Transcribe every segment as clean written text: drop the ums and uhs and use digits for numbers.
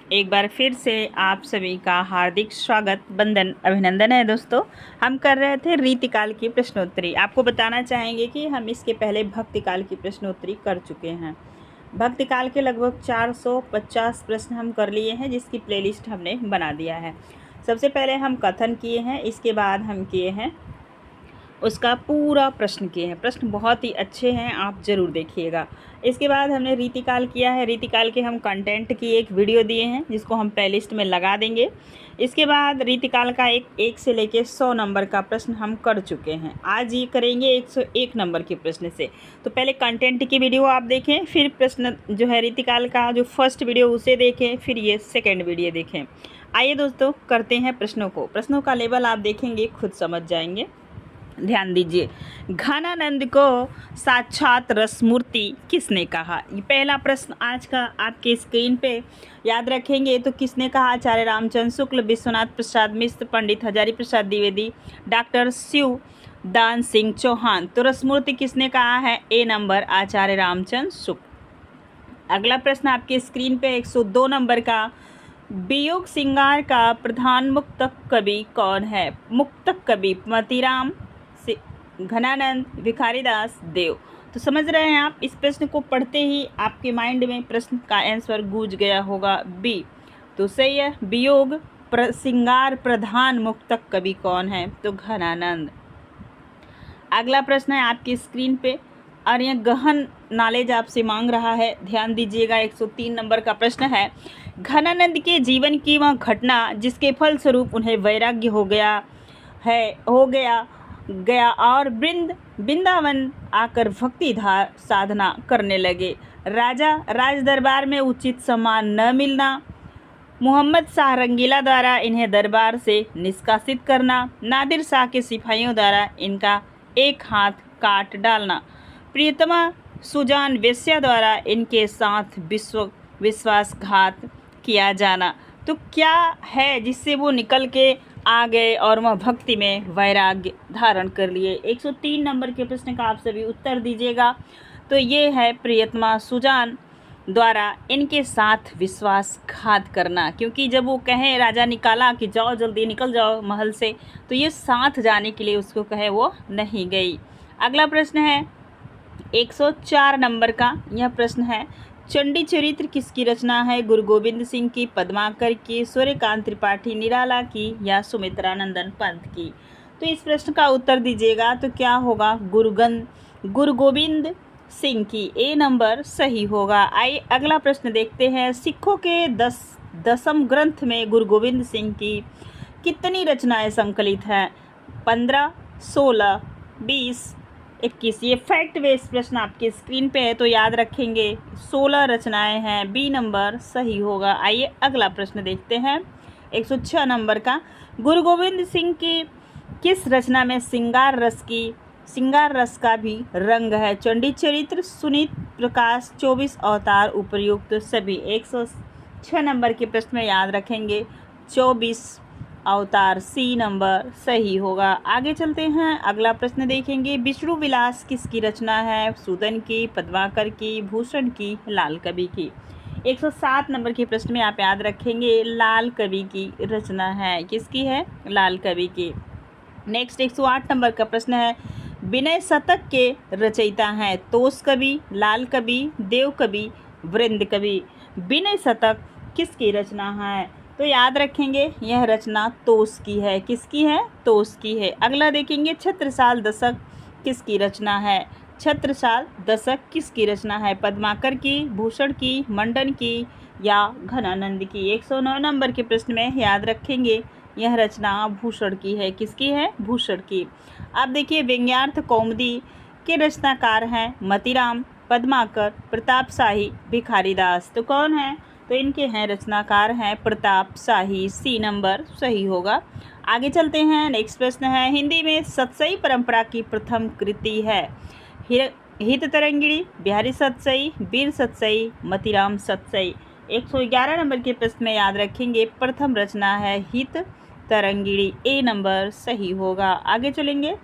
एक बार फिर से आप सभी का हार्दिक स्वागत वंदन अभिनंदन है। दोस्तों, हम कर रहे थे रीतिकाल की प्रश्नोत्तरी। आपको बताना चाहेंगे कि हम इसके पहले भक्तिकाल की प्रश्नोत्तरी कर चुके हैं। भक्तिकाल के लगभग 450 प्रश्न हम कर लिए हैं, जिसकी प्लेलिस्ट हमने बना दिया है। सबसे पहले हम कथन किए हैं, इसके बाद हम किए हैं उसका पूरा प्रश्न किए हैं। प्रश्न बहुत ही अच्छे हैं, आप ज़रूर देखिएगा। इसके बाद हमने रीतिकाल किया है। रीतिकाल के हम कंटेंट की एक वीडियो दिए हैं, जिसको हम प्लेलिस्ट में लगा देंगे। इसके बाद रीतिकाल का एक से लेके 100 नंबर का प्रश्न हम कर चुके हैं। आज ये करेंगे 101 नंबर के प्रश्न से। तो पहले कंटेंट की वीडियो आप देखें, फिर प्रश्न जो है रीतिकाल का जो फर्स्ट वीडियो उसे देखें, फिर ये सेकेंड वीडियो देखें। आइए दोस्तों, करते हैं प्रश्नों को। प्रश्नों का लेवल आप देखेंगे, खुद समझ जाएंगे। ध्यान दीजिए। घनानंद को साक्षात रसमूर्ति किसने कहा? ये पहला प्रश्न आज का आपके स्क्रीन पे याद रखेंगे तो किसने कहा? आचार्य रामचंद्र शुक्ल, विश्वनाथ प्रसाद मिश्र, पंडित हजारी प्रसाद द्विवेदी, डॉक्टर शिव दान सिंह चौहान। तो रसमूर्ति किसने कहा है? ए नंबर, आचार्य रामचंद्र शुक्ल। अगला प्रश्न आपके स्क्रीन पे 102 नंबर का, वियोग श्रृंगार का प्रधान मुक्तक कवि कौन है? मुक्तक कवि मतीराम, घनानंद, भिखारीदास, देव। तो समझ रहे हैं आप, इस प्रश्न को पढ़ते ही आपके माइंड में प्रश्न का आंसर गूंज गया होगा बी। तो सही है, वियोग श्रृंगार प्रधान मुक्तक कवि कौन है? तो घनानंद। अगला प्रश्न है आपकी स्क्रीन पे, और यह गहन नॉलेज आपसे मांग रहा है, ध्यान दीजिएगा। 103 नंबर का प्रश्न है, घनानंद के जीवन की वह घटना जिसके फलस्वरूप उन्हें वैराग्य हो गया और वृंदावन आकर भक्ति साधना करने लगे। राज दरबार में उचित सम्मान न मिलना, मोहम्मद शाह रंगीला द्वारा इन्हें दरबार से निष्कासित करना, नादिर शाह के सिपाहियों द्वारा इनका एक हाथ काट डालना, प्रियतमा सुजान वेश्या द्वारा इनके साथ विश्वासघात किया जाना। तो क्या है जिससे वो निकल के आ गए और वह भक्ति में वैराग्य धारण कर लिए? 103 नंबर के प्रश्न का आप सभी उत्तर दीजिएगा। तो ये है प्रियतमा सुजान द्वारा इनके साथ विश्वासघात करना, क्योंकि जब वो कहे राजा निकाला कि जाओ जल्दी निकल जाओ महल से, तो ये साथ जाने के लिए उसको कहे, वो नहीं गई। अगला प्रश्न है 104 नंबर का। यह प्रश्न है, चंडी चरित्र किसकी रचना है? गुरु गोविंद सिंह की, पद्माकर की, सूर्यकांत त्रिपाठी निराला की, या सुमित्रानंदन पंत की? तो इस प्रश्न का उत्तर दीजिएगा। तो क्या होगा? गुरु गोविंद सिंह की, ए नंबर सही होगा। आइए अगला प्रश्न देखते हैं। सिखों के दसम ग्रंथ में गुरु गोविंद सिंह की कितनी रचनाएं संकलित हैं? 15, 16, 20, 21। ये फैक्ट बेस्ड प्रश्न आपके स्क्रीन पे है, तो याद रखेंगे 16 रचनाएं हैं, बी नंबर सही होगा। आइए अगला प्रश्न देखते हैं 106 नंबर का। गुरु गोविंद सिंह की किस रचना में श्रृंगार रस का भी रंग है? चंडी चरित्र, सुनीत प्रकाश, 24 अवतार, उपर्युक्त सभी। 106 नंबर के प्रश्न में याद रखेंगे 24 अवतार, सी नंबर सही होगा। आगे चलते हैं, अगला प्रश्न देखेंगे। विष्णु विलास किसकी रचना है? सूदन की, पद्माकर की, भूषण की, लाल कवि की? 107 नंबर के प्रश्न में आप याद रखेंगे लाल कवि की रचना है। किसकी है? लाल कवि की। नेक्स्ट 108 नंबर का प्रश्न है, विनय शतक के रचयिता हैं? तोष कवि, लाल कवि, देव कवि, वृंद कवि। विनय शतक किसकी रचना है? तो याद रखेंगे यह रचना तोष की है। किसकी है? तोष की है। अगला देखेंगे, छत्रसाल दशक किसकी रचना है? छत्रसाल दशक किसकी रचना है? पद्माकर की, भूषण की, मंडन की, या घनानंद की? 109 नंबर के प्रश्न में याद रखेंगे यह रचना भूषण की है। किसकी है? भूषण की। अब देखिए, व्यंग्यार्थ कौमुदी के रचनाकार हैं मतीराम, पद्माकर, प्रताप शाही, भिखारीदास। तो कौन है? तो इनके हैं रचनाकार हैं प्रताप शाही, सी नंबर सही होगा। आगे चलते हैं, नेक्स्ट प्रश्न है, हिंदी में सतसई परंपरा की प्रथम कृति है? हित तरंगिणी, बिहारी सतसई, वीर सतसई, मतीराम सतसई। 111 नंबर के प्रश्न में याद रखेंगे प्रथम रचना है हित तरंगिणी, ए नंबर सही होगा। आगे चलेंगे,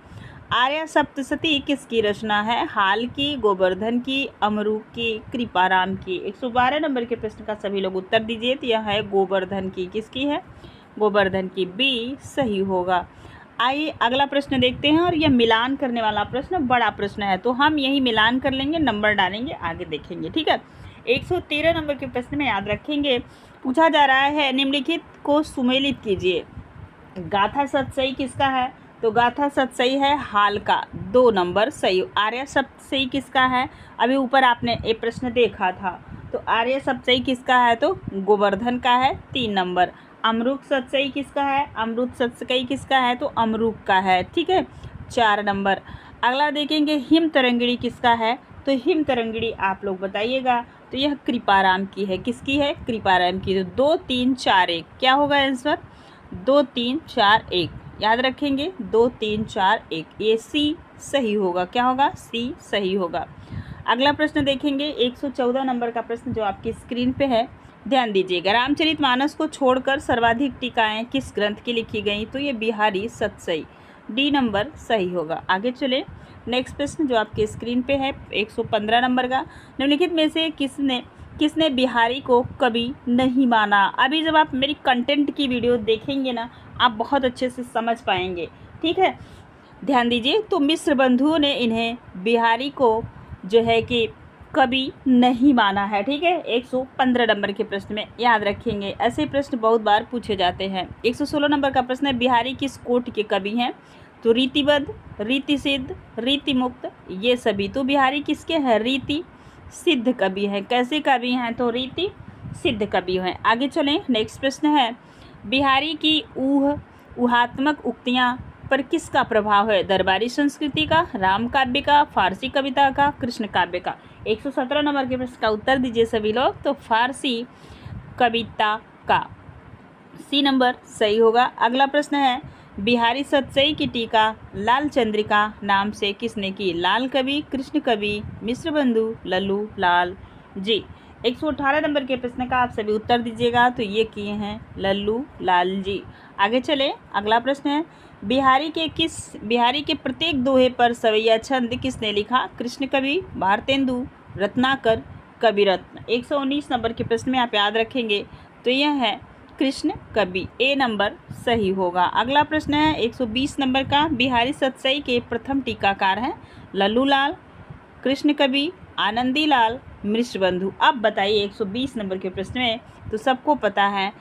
आर्या सप्तशती किसकी रचना है? हाल की, गोवर्धन की, अमरूक की, कृपाराम की। 112 नंबर के प्रश्न का सभी लोग उत्तर दीजिए। तो यह है गोवर्धन की। किसकी है? गोवर्धन की। बी सही होगा। आइए अगला प्रश्न देखते हैं, और यह मिलान करने वाला प्रश्न बड़ा प्रश्न है, तो हम यही मिलान कर लेंगे, नंबर डालेंगे, आगे देखेंगे। ठीक है। 113 नंबर के प्रश्न में याद रखेंगे, पूछा जा रहा है निम्नलिखित को सुमेलित कीजिए। गाथा सतसई किसका है? तो गाथा सतसई है हाल का, 2 नंबर सही। आर्य सप्तशती किसका है? अभी ऊपर आपने ये प्रश्न देखा था। तो आर्य सप्तशती किसका है? तो गोवर्धन का है, 3 नंबर। अमरूक सतसई किसका है? अमरूक सतसई किसका है? तो अमरूक का है। ठीक है, 4 नंबर। अगला देखेंगे हिम तरंगिणी किसका है? तो हिम तरंगिणी आप लोग बताइएगा। तो यह कृपाराम की है। किसकी है? कृपाराम की। तो 2 3 4 1 क्या होगा आंसर? 2 3 4 1 याद रखेंगे। 2 3 4 1 ये सी सही होगा। क्या होगा? सी सही होगा। अगला प्रश्न देखेंगे 114 नंबर का प्रश्न जो आपकी स्क्रीन पे है, ध्यान दीजिएगा। रामचरितमानस को छोड़कर सर्वाधिक टीकाएं किस ग्रंथ की लिखी गई? तो ये बिहारी सतसई, डी नंबर सही होगा। आगे चले, नेक्स्ट प्रश्न जो आपके स्क्रीन पे है 115 नंबर का, निम्नलिखित में से किसने बिहारी को कवि नहीं माना? अभी जब आप मेरी कंटेंट की वीडियो देखेंगे ना, आप बहुत अच्छे से समझ पाएंगे। ठीक है, ध्यान दीजिए। तो मिश्र बंधुओं ने इन्हें बिहारी को जो है कि कवि नहीं माना है। ठीक है, 115 नंबर के प्रश्न में याद रखेंगे, ऐसे प्रश्न बहुत बार पूछे जाते हैं। 116 नंबर का प्रश्न है, बिहारी किस कोटि के कवि हैं? तो रीतिबद्ध, रीति सिद्ध, रीति मुक्त, ये सभी। तो बिहारी किसके हैं? रीति सिद्ध कवि हैं। कैसे कवि हैं? तो रीति सिद्ध कवि हैं। आगे चलें, नेक्स्ट प्रश्न है, बिहारी की ऊहात्मक उक्तियाँ पर किसका प्रभाव है? दरबारी संस्कृति का, राम काव्य का, फारसी कविता का, कृष्ण काव्य का। 117 नंबर के प्रश्न का उत्तर दीजिए सभी लोग। तो फारसी कविता का, सी नंबर सही होगा। अगला प्रश्न है, बिहारी सतसई की टीका लाल चंद्रिका नाम से किसने की? लाल कवि, कृष्ण कवि, मिश्र बंधु, लल्लू लाल जी। 118 नंबर के प्रश्न का आप सभी उत्तर दीजिएगा। तो ये किए हैं लल्लू लाल जी। आगे चले, अगला प्रश्न है, बिहारी के प्रत्येक दोहे पर सवैया छंद किसने लिखा? कृष्ण कवि, भारतेंदु, रत्नाकर, कविरत्न। 119 नंबर के प्रश्न में आप याद रखेंगे, तो यह है कृष्ण कवि, ए नंबर सही होगा। अगला प्रश्न है 120 नंबर का, बिहारी सतसई के प्रथम टीकाकार हैं लल्लू लाल, कृष्ण कवि, आनंदी लाल, मिश्र बंधु। अब बताइए 120 नंबर के प्रश्न में, तो सबको पता है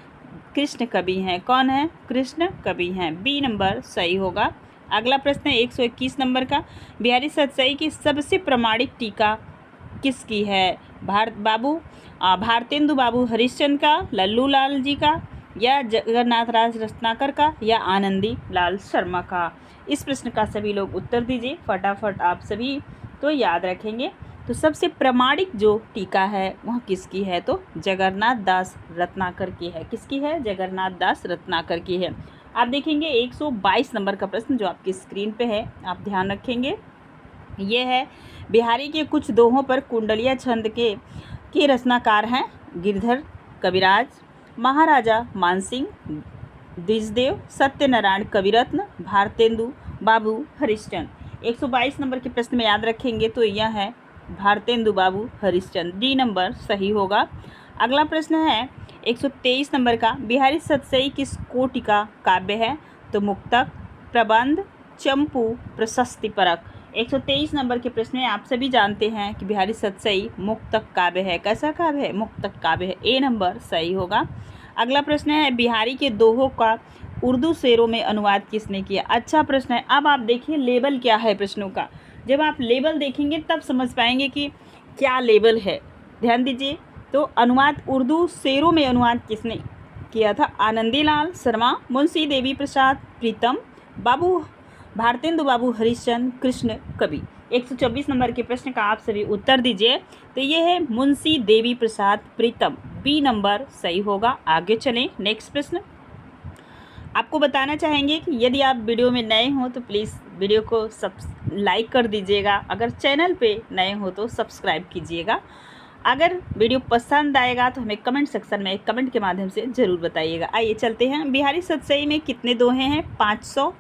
कृष्ण कवि हैं। कौन है? कृष्ण कवि हैं, बी नंबर सही होगा। अगला प्रश्न है 121 नंबर का, बिहारी सतसई की सबसे प्रमाणिक टीका किसकी है? भारतेंदु बाबू हरिश्चंद्र का, लल्लू लाल जी का, या जगन्नाथ राज रत्नाकर का, या आनंदी लाल शर्मा का। इस प्रश्न का सभी लोग उत्तर दीजिए फटाफट आप सभी। तो याद रखेंगे, तो सबसे प्रमाणिक जो टीका है वह किसकी है? तो जगन्नाथ दास रत्नाकर की है। किसकी है? जगन्नाथ दास रत्नाकर की है। आप देखेंगे 122 नंबर का प्रश्न जो आपकी स्क्रीन पे है, आप ध्यान रखेंगे, ये है, बिहारी के कुछ दोहों पर कुंडलिया छंद के रचनाकार हैं गिरधर कविराज, महाराजा मानसिंह, द्विजदेव, सत्यनारायण कविरत्न, भारतेंदु बाबू हरिश्चंद्र। 122 नंबर के प्रश्न में याद रखेंगे, तो यह है भारतेंदु बाबू हरिश्चंद्र, डी नंबर सही होगा। अगला प्रश्न है 123 नंबर का, बिहारी सतसई किस कोटि का काव्य है? तो मुक्तक, प्रबंध, चंपू, प्रशस्ति परक। 123 नंबर के प्रश्न में आप सभी जानते हैं कि बिहारी सतसई मुक्तक काव्य है। कैसा काव्य है? मुक्तक काव्य है, ए नंबर सही होगा। अगला प्रश्न है, बिहारी के दोहों का उर्दू शेरों में अनुवाद किसने किया? अच्छा प्रश्न है। अब आप देखिए लेवल क्या है प्रश्नों का, जब आप लेवल देखेंगे तब समझ पाएंगे कि क्या लेवल है। ध्यान दीजिए, तो अनुवाद उर्दू शेरों में अनुवाद किसने किया था? आनंदी लाल शर्मा, मुंशी देवी प्रसाद प्रीतम, भारतेंदु बाबू हरिश्चंद्र, कृष्ण कवि। 124 नंबर के प्रश्न का आप सभी उत्तर दीजिए। तो ये है मुंशी देवी प्रसाद प्रीतम, बी नंबर सही होगा। आगे चलें, नेक्स्ट प्रश्न आपको बताना चाहेंगे कि यदि आप वीडियो में नए हो तो प्लीज़ वीडियो को लाइक कर दीजिएगा, अगर चैनल पे नए हो तो सब्सक्राइब कीजिएगा। अगर वीडियो पसंद आएगा तो हमें कमेंट सेक्शन में कमेंट के माध्यम से ज़रूर बताइएगा। आइए चलते हैं, बिहारी सतसई में कितने दोहे हैं? 500,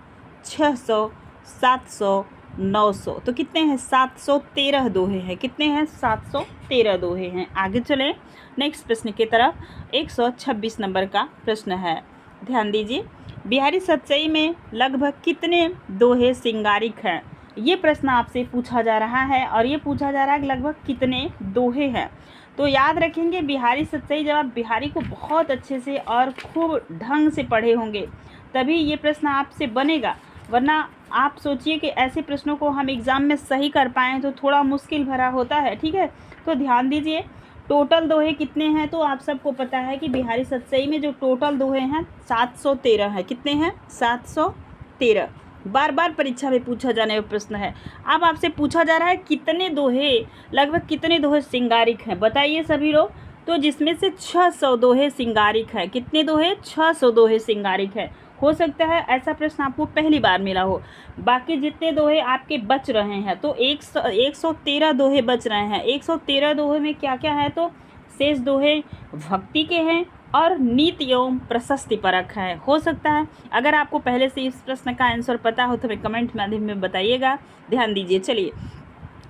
600, 700, 900, तो कितने हैं 713 दोहे हैं। कितने हैं 713 दोहे हैं। आगे चले नेक्स्ट प्रश्न की तरफ। 126 नंबर का प्रश्न है, ध्यान दीजिए। बिहारी सतसई में लगभग कितने दोहे सिंगारिक हैं। ये प्रश्न आपसे पूछा जा रहा है और ये पूछा जा रहा है कि लगभग कितने दोहे हैं। तो याद रखेंगे बिहारी सतसई, जब आप बिहारी को बहुत अच्छे से और खूब ढंग से पढ़े होंगे तभी ये प्रश्न आपसे बनेगा, वरना आप सोचिए कि ऐसे प्रश्नों को हम एग्ज़ाम में सही कर पाएँ तो थोड़ा मुश्किल भरा होता है। ठीक है, तो ध्यान दीजिए टोटल दोहे कितने हैं। तो आप सबको पता है कि बिहारी सतसई में जो टोटल दोहे हैं 713 है। कितने हैं 713। बार बार परीक्षा में पूछा जाने वाला प्रश्न है। अब आपसे पूछा जा रहा है कितने दोहे, लगभग कितने दोहे सिंगारिक हैं, बताइए सभी लोग। तो जिसमें से 600 दोहे सिंगारिक है। कितने दोहे 600 दोहे सिंगारिक है। हो सकता है ऐसा प्रश्न आपको पहली बार मिला हो। बाकी जितने दोहे आपके बच रहे हैं तो 113 दोहे बच रहे हैं। 113 दोहे में क्या क्या है, तो शेष दोहे भक्ति के हैं और नीति एवं प्रशस्ति परक है। हो सकता है अगर आपको पहले से इस प्रश्न का आंसर पता हो तो हमें कमेंट माध्यम में बताइएगा। ध्यान दीजिए। चलिए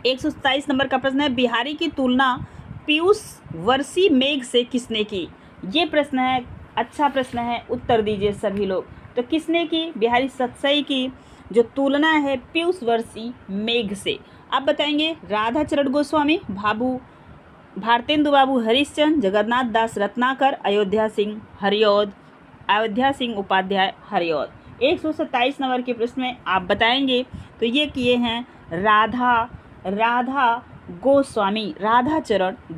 127 नंबर का प्रश्न है, बिहारी की तुलना पीयूष वर्षी मेघ से किसने की। ये प्रश्न है, अच्छा प्रश्न है, उत्तर दीजिए सभी लोग। तो किसने की, बिहारी सतसई की जो तुलना है पीयूष वर्षी मेघ से। आप बताएंगे राधाचरण गोस्वामी, भारतेंदु बाबू हरिश्चंद्र, जगन्नाथ दास रत्नाकर, अयोध्या सिंह उपाध्याय हरिऔध। 127 नंबर के प्रश्न में आप बताएंगे तो ये किए हैं राधाचरण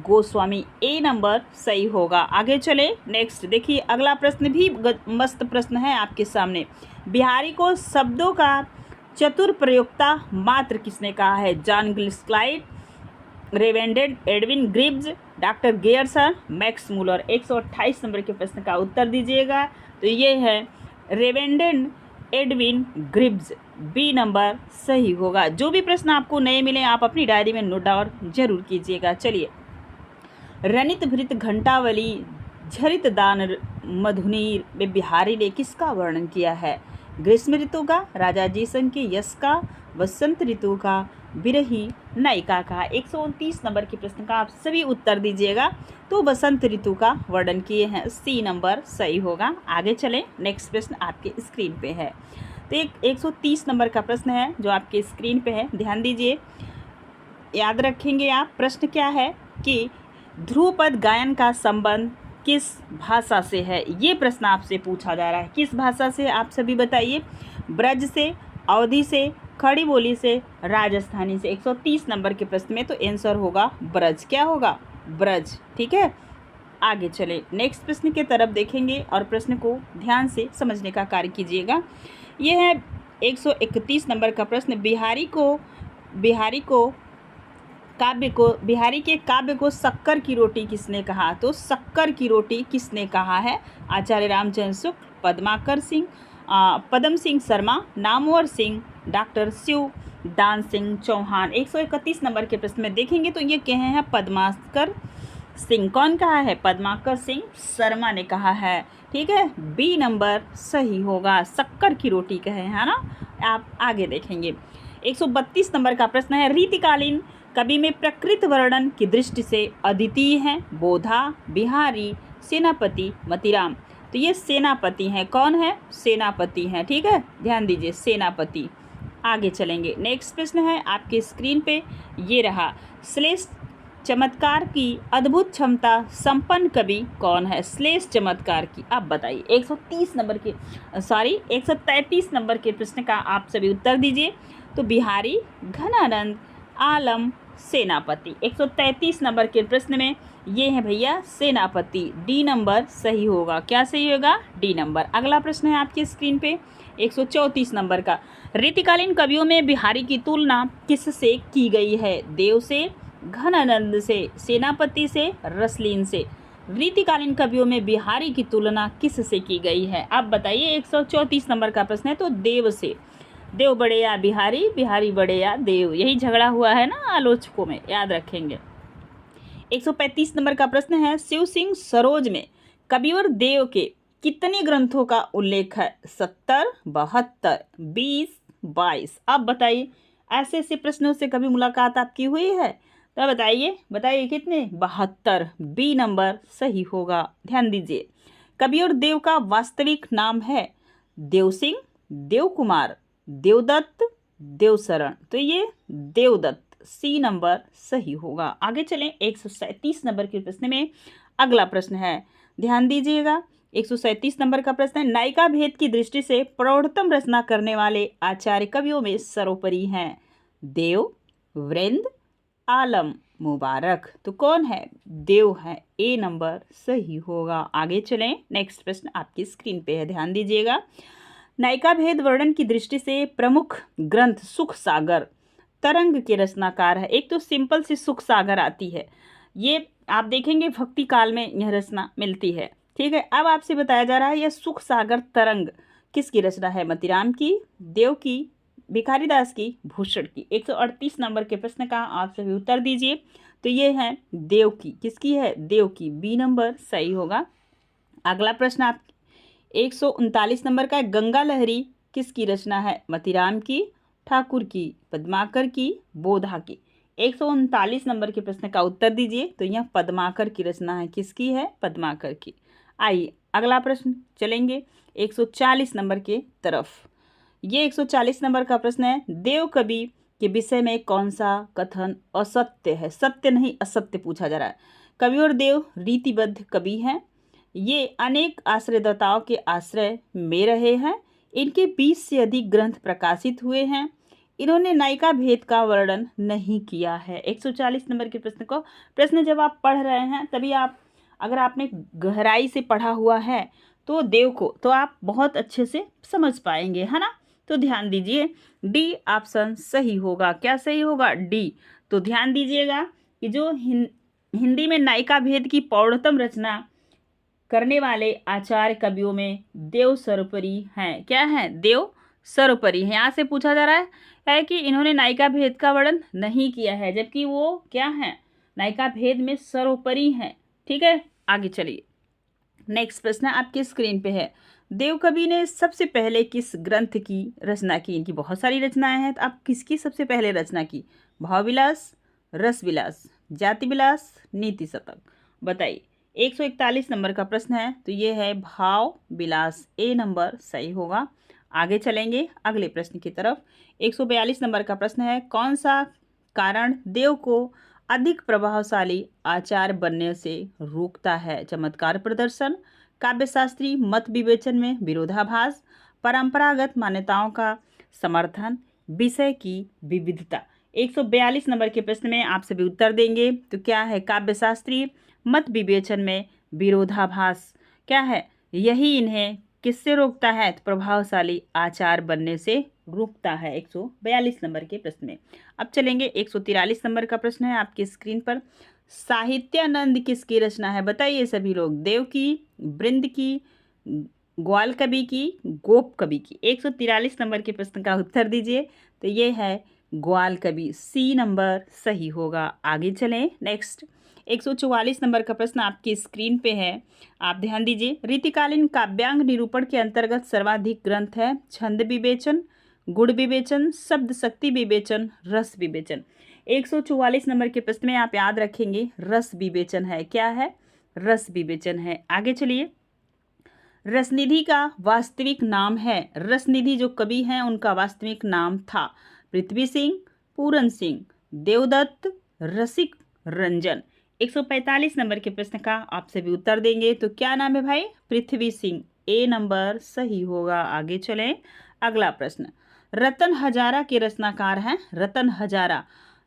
गोस्वामी। ए नंबर सही होगा। आगे चले नेक्स्ट देखिए, अगला प्रश्न भी मस्त प्रश्न है आपके सामने। बिहारी को शब्दों का चतुर प्रयोक्ता मात्र किसने कहा है। जॉन ग्लिस्क्लाइड, Reverend Edwin Greaves, doctor Grierson, Max Muller. 128 number के प्रश्न का उत्तर दीजिएगा। तो ये है Reverend Edwin Greaves. B number सही होगा। जो भी प्रश्न आपको नए मिले आप अपनी डायरी में नोट डाउन जरूर कीजिएगा। चलिए, रनित भृत घंटावली झरित दान मधुनीर में बिहारी ने किसका वर्णन किया है। ग्रीष्म ऋतु का, राजा जयसन के यश का, वसंत ऋतु का, विरही नायिका का। 129 नंबर के प्रश्न का आप सभी उत्तर दीजिएगा। तो वसंत ऋतु का वर्णन किए हैं। सी नंबर सही होगा। आगे चलें, नेक्स्ट प्रश्न आपके स्क्रीन पे है। तो 130 नंबर का प्रश्न है जो आपके स्क्रीन पे है, ध्यान दीजिए। याद रखेंगे आप, प्रश्न क्या है कि ध्रुपद गायन का संबंध किस भाषा से है। ये प्रश्न आपसे पूछा जा रहा है। किस भाषा से, आप सभी बताइए। ब्रज से, अवधी से, खड़ी बोली से, राजस्थानी से। 130 नंबर के प्रश्न में तो आंसर होगा ब्रज। क्या होगा, ब्रज। ठीक है, आगे चले नेक्स्ट प्रश्न की तरफ देखेंगे और प्रश्न को ध्यान से समझने का कार्य कीजिएगा। यह है 131 नंबर का प्रश्न। बिहारी के काव्य को शक्कर की रोटी किसने कहा। तो शक्कर की रोटी किसने कहा है। आचार्य रामचंद्र शुक्ल, पद्म सिंह शर्मा, नामवर सिंह, डॉक्टर शिवदान सिंह चौहान। 131 नंबर के प्रश्न में देखेंगे तो ये कहे हैं पद्माकर सिंह। कौन कहा है, पद्माकर सिंह शर्मा ने कहा है। ठीक है, बी नंबर सही होगा। शक्कर की रोटी कहे है ना। आप आगे देखेंगे 132 नंबर का प्रश्न है, रीतिकालीन कवि में प्रकृत वर्णन की दृष्टि से अद्वितीय हैं बोधा, बिहारी, सेनापति, मतीराम। तो ये सेनापति हैं। कौन है, सेनापति हैं। ठीक है, ध्यान दीजिए, सेनापति। आगे चलेंगे, नेक्स्ट प्रश्न है आपके स्क्रीन पे, ये रहा। श्लेष चमत्कार की अद्भुत क्षमता संपन्न कवि कौन है। श्लेष चमत्कार की, आप बताइए। 133 नंबर के प्रश्न का आप सभी उत्तर दीजिए। तो बिहारी, घनानंद, आलम, सेनापति। 133 नंबर के प्रश्न में ये है भैया सेनापति। डी नंबर सही होगा। क्या सही होगा, डी नंबर। अगला प्रश्न है आपके स्क्रीन पे 134 नंबर का। रीतिकालीन कवियों में बिहारी की तुलना किससे की गई है। देव से, घनानंद से, सेनापति से, रसलीन से। रीतिकालीन कवियों में बिहारी की तुलना किससे की गई है, आप बताइए। 134 नंबर का प्रश्न है। तो देव से। देव बड़े या बिहारी, बिहारी बड़े या देव, यही झगड़ा हुआ है ना आलोचकों में, याद रखेंगे। 135 नंबर का प्रश्न है, शिव सिंह सरोज में कविवर देव के कितने ग्रंथों का उल्लेख है। 70, 72, 20, 22। अब बताइए, ऐसे ऐसे प्रश्नों से कभी मुलाकात आपकी हुई है? तो बताइए बताइए कितने? 72। बी नंबर सही होगा। ध्यान दीजिए, कवि और देव का वास्तविक नाम है देव सिंह, देव कुमार, देवदत्त, देवशरण। तो ये देवदत्त, सी नंबर सही होगा। आगे चलें 137 नंबर के प्रश्न में। अगला प्रश्न है, ध्यान दीजिएगा, 137 नंबर का प्रश्न है, नायिका भेद की दृष्टि से प्रौढ़तम रचना करने वाले आचार्य कवियों में सर्वोपरि हैं देव, वृंद, आलम, मुबारक। तो कौन है? देव है, ए नंबर सही होगा। आगे चलें, नेक्स्ट प्रश्न आपकी स्क्रीन पे है, ध्यान दीजिएगा। नायिका भेद वर्णन की दृष्टि से प्रमुख ग्रंथ सुख सागर तरंग के रचनाकार है। एक तो सिंपल सी सुख सागर आती है, ये आप देखेंगे भक्ति काल में यह रचना मिलती है। ठीक है, अब आपसे बताया जा रहा है यह सुख सागर तरंग किसकी रचना है? मतीराम की, देव की, भिखारी दास की, भूषण की। 138 नंबर के प्रश्न का आप सभी उत्तर दीजिए। तो ये है देव की, किसकी है? देव की, बी नंबर सही होगा। अगला प्रश्न आप 139 नंबर का है, गंगा लहरी किसकी रचना है? मतीराम की, ठाकुर की, पद्माकर की, बोधा की। 139 नंबर के प्रश्न का उत्तर दीजिए। तो यह पद्माकर की रचना है, किसकी है? पद्माकर की। आइए अगला प्रश्न चलेंगे 140 नंबर के तरफ। ये 140 नंबर का प्रश्न है, देव कवि के विषय में कौन सा कथन असत्य है? सत्य नहीं असत्य पूछा जा रहा है। कवि और देव रीतिबद्ध कवि हैं, ये अनेक आश्रयदाताओं के आश्रय में रहे हैं, इनके 20 से अधिक ग्रंथ प्रकाशित हुए हैं, इन्होंने नायिका भेद का वर्णन नहीं किया है। 140 नंबर के प्रश्न जब आप पढ़ रहे हैं तभी आप, अगर आपने गहराई से पढ़ा हुआ है तो देव को, तो आप बहुत अच्छे से समझ पाएंगे, है ना। तो ध्यान दीजिए, डी ऑप्शन सही होगा। क्या सही होगा? डी। तो ध्यान दीजिएगा कि जो हिंदी में नायिका भेद की प्रौढ़तम रचना करने वाले आचार्य कवियों में देव सर्वोपरि हैं। क्या है? देव सर्वोपरि है। यहाँ से पूछा जा रहा है कि इन्होंने नायिका भेद का वर्णन नहीं किया है, जबकि वो क्या है? नायिका भेद में सर्वोपरि हैं। ठीक है, आगे चलिए, नेक्स्ट प्रश्न आपकी स्क्रीन पे है, देव कवि ने सबसे पहले किस ग्रंथ की रचना की? इनकी बहुत सारी रचनाएं हैं, तो आप किसकी सबसे पहले रचना की? भावविलास, रसविलास, जाति विलास, नीति शतक। बताइए। 141 नंबर का प्रश्न है, तो ये है भाव विलास, ए नंबर सही होगा। आगे चलेंगे अगले प्रश्न की तरफ। 142 नंबर का प्रश्न है, कौन सा कारण देव को अधिक प्रभावशाली आचार्य बनने से रोकता है? चमत्कार प्रदर्शन, काव्यशास्त्री मत विवेचन में विरोधाभास, परंपरागत मान्यताओं का समर्थन, विषय की विविधता। 142 नंबर के प्रश्न में आप सभी उत्तर देंगे। तो क्या है? काव्यशास्त्री मत विवेचन में विरोधाभास। क्या है? यही इन्हें किससे रोकता है? तो प्रभावशाली आचार्य बनने से रोकता है। 142 नंबर के प्रश्न में। अब चलेंगे 143 नंबर का प्रश्न है आपकी स्क्रीन पर, साहित्यानंद किसकी रचना है? बताइए सभी लोग। देव की, वृंद की, ग्वाल कवि की, गोप कवि की। 143 नंबर के प्रश्न का उत्तर दीजिए। तो ये है ग्वाल कवि, सी नंबर सही होगा। आगे चलें, नेक्स्ट 144 नंबर का प्रश्न आपकी स्क्रीन पे है, आप ध्यान दीजिए। रीतिकालीन काव्यांग निरूपण के अंतर्गत सर्वाधिक ग्रंथ है छंद विवेचन, गुण विवेचन, शब्द शक्ति विवेचन, रस विवेचन। 144 नंबर के प्रश्न में आप याद रखेंगे रस विवेचन है। क्या है? रस विवेचन है। आगे चलिए, रसनिधि का वास्तविक नाम है, रसनिधि जो कवि हैं उनका वास्तविक नाम था पृथ्वी सिंह, पूरन सिंह, देवदत्त, रसिक रंजन। 145 नंबर के प्रश्न का आप सभी उत्तर देंगे। तो क्या नाम है भाई? पृथ्वी सिंह, ए नंबर सही होगा। आगे चलें, अगला प्रश्न, रतन हजारा के रचनाकार हैं रतन हजारा,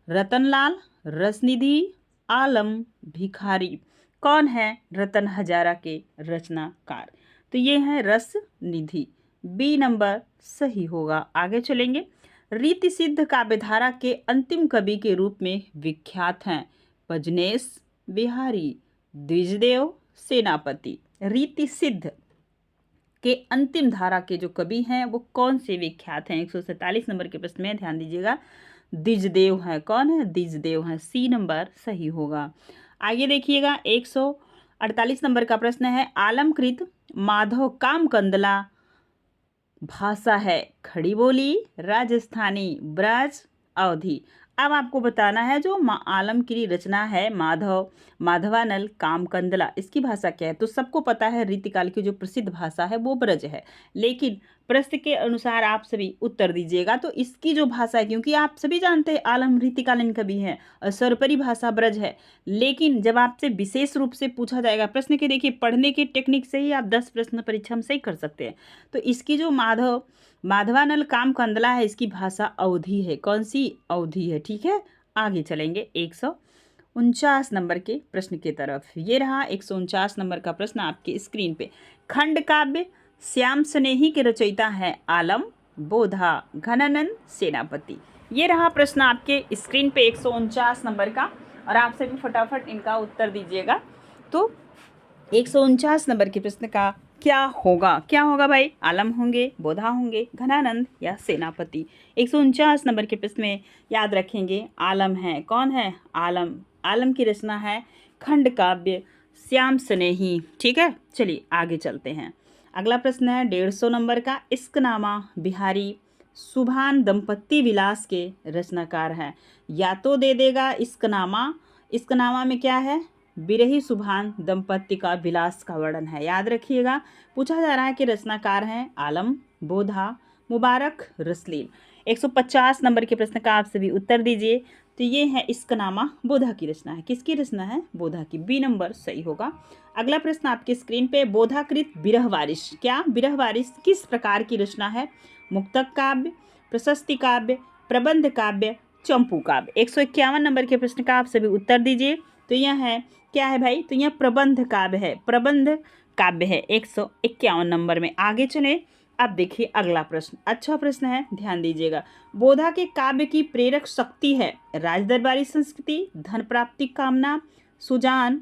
रतनलाल, रसनिधि, आलम, भिखारी। कौन है रतन हजारा के रचनाकार? तो ये है रस निधि, बी नंबर सही होगा। आगे चलेंगे, रीति सिद्ध काव्यधारा के अंतिम कवि के रूप में विख्यात हैं पजनेश, बिहारी, द्विजदेव, सेनापति। रीति सिद्ध के अंतिम धारा के जो कवि हैं वो कौन से विख्यात हैं? 147 नंबर के प्रश्न में ध्यान दीजिएगा, द्विजदेव हैं। कौन है? द्विजदेव हैं, सी नंबर सही होगा। आगे देखिएगा 148 नंबर का प्रश्न है, आलमकृत माधव कामकंदला भाषा है खड़ी बोली, राजस्थानी, ब्रज, अवधी। अब आपको बताना है जो आलम की रचना है माधव, माधवानल, कामकंदला, इसकी भाषा क्या है। तो सबको पता है रीतिकाल की जो प्रसिद्ध भाषा है वो ब्रज है, लेकिन प्रश्न के अनुसार आप सभी उत्तर दीजिएगा। तो इसकी जो भाषा है, क्योंकि आप सभी जानते हैं आलम रीतिकालीन कवि हैं और सर्वोपरि भाषा ब्रज है, लेकिन जब आपसे विशेष रूप से पूछा जाएगा प्रश्न के, देखिए पढ़ने के टेक्निक से ही आप 10 प्रश्न परीक्षा में सही कर सकते हैं। तो इसकी जो माधवानल कामकंदला है, इसकी भाषा अवधी है। कौन सी? अवधी है। ठीक है, आगे चलेंगे 149 नंबर के प्रश्न की तरफ। ये रहा 149 नंबर का प्रश्न आपके स्क्रीन पे। खंड काव्य श्याम स्नेही के रचयिता है आलम, बोधा, घनानंद, सेनापति। ये रहा प्रश्न आपके स्क्रीन पे 149 नंबर का, और आप सभी फटाफट इनका उत्तर दीजिएगा। तो 149 नंबर के प्रश्न का क्या होगा? क्या होगा भाई? आलम होंगे, बोधा होंगे, घनानंद या सेनापति। 149 नंबर के प्रश्न में याद रखेंगे आलम है। कौन है? आलम। आलम की रचना है खंड काव्य श्याम स्नेही। ठीक है, चलिए आगे चलते हैं। अगला प्रश्न है 150 नंबर का। इश्कनामा बिहारी सुभान दंपत्ति विलास के रचनाकार हैं। या तो दे देगा इश्कनामा, इश्कनामा में क्या है? बिरही सुभान दंपत्ति का विलास का वर्णन है। याद रखिएगा, पूछा जा रहा है कि रचनाकार हैं आलम, बोधा, मुबारक, रसलीन। 150 नंबर के प्रश्न का आप सभी उत्तर दीजिए। तो ये है इश्कनामा, बोधा की रचना है। किसकी रचना है? बोधा की। बी नंबर सही होगा। अगला प्रश्न आपके स्क्रीन पे, बोधाकृत बिरह वारिश। क्या? बिरह वारिश किस प्रकार की रचना है? मुक्तक काव्य, प्रशस्ति काव्य, प्रबंध काव्य, चंपू काव्य। 151 नंबर के प्रश्न का आप सभी उत्तर दीजिए। तो यह है, क्या है भाई? तो यह प्रबंध काव्य है, प्रबंध काव्य है 151 नंबर में। आगे चले, अब देखिए अगला प्रश्न। अच्छा प्रश्न है, ध्यान दीजिएगा। बोधा के काव्य की प्रेरक शक्ति है राजदरबारी संस्कृति, धन प्राप्ति कामना, सुजान,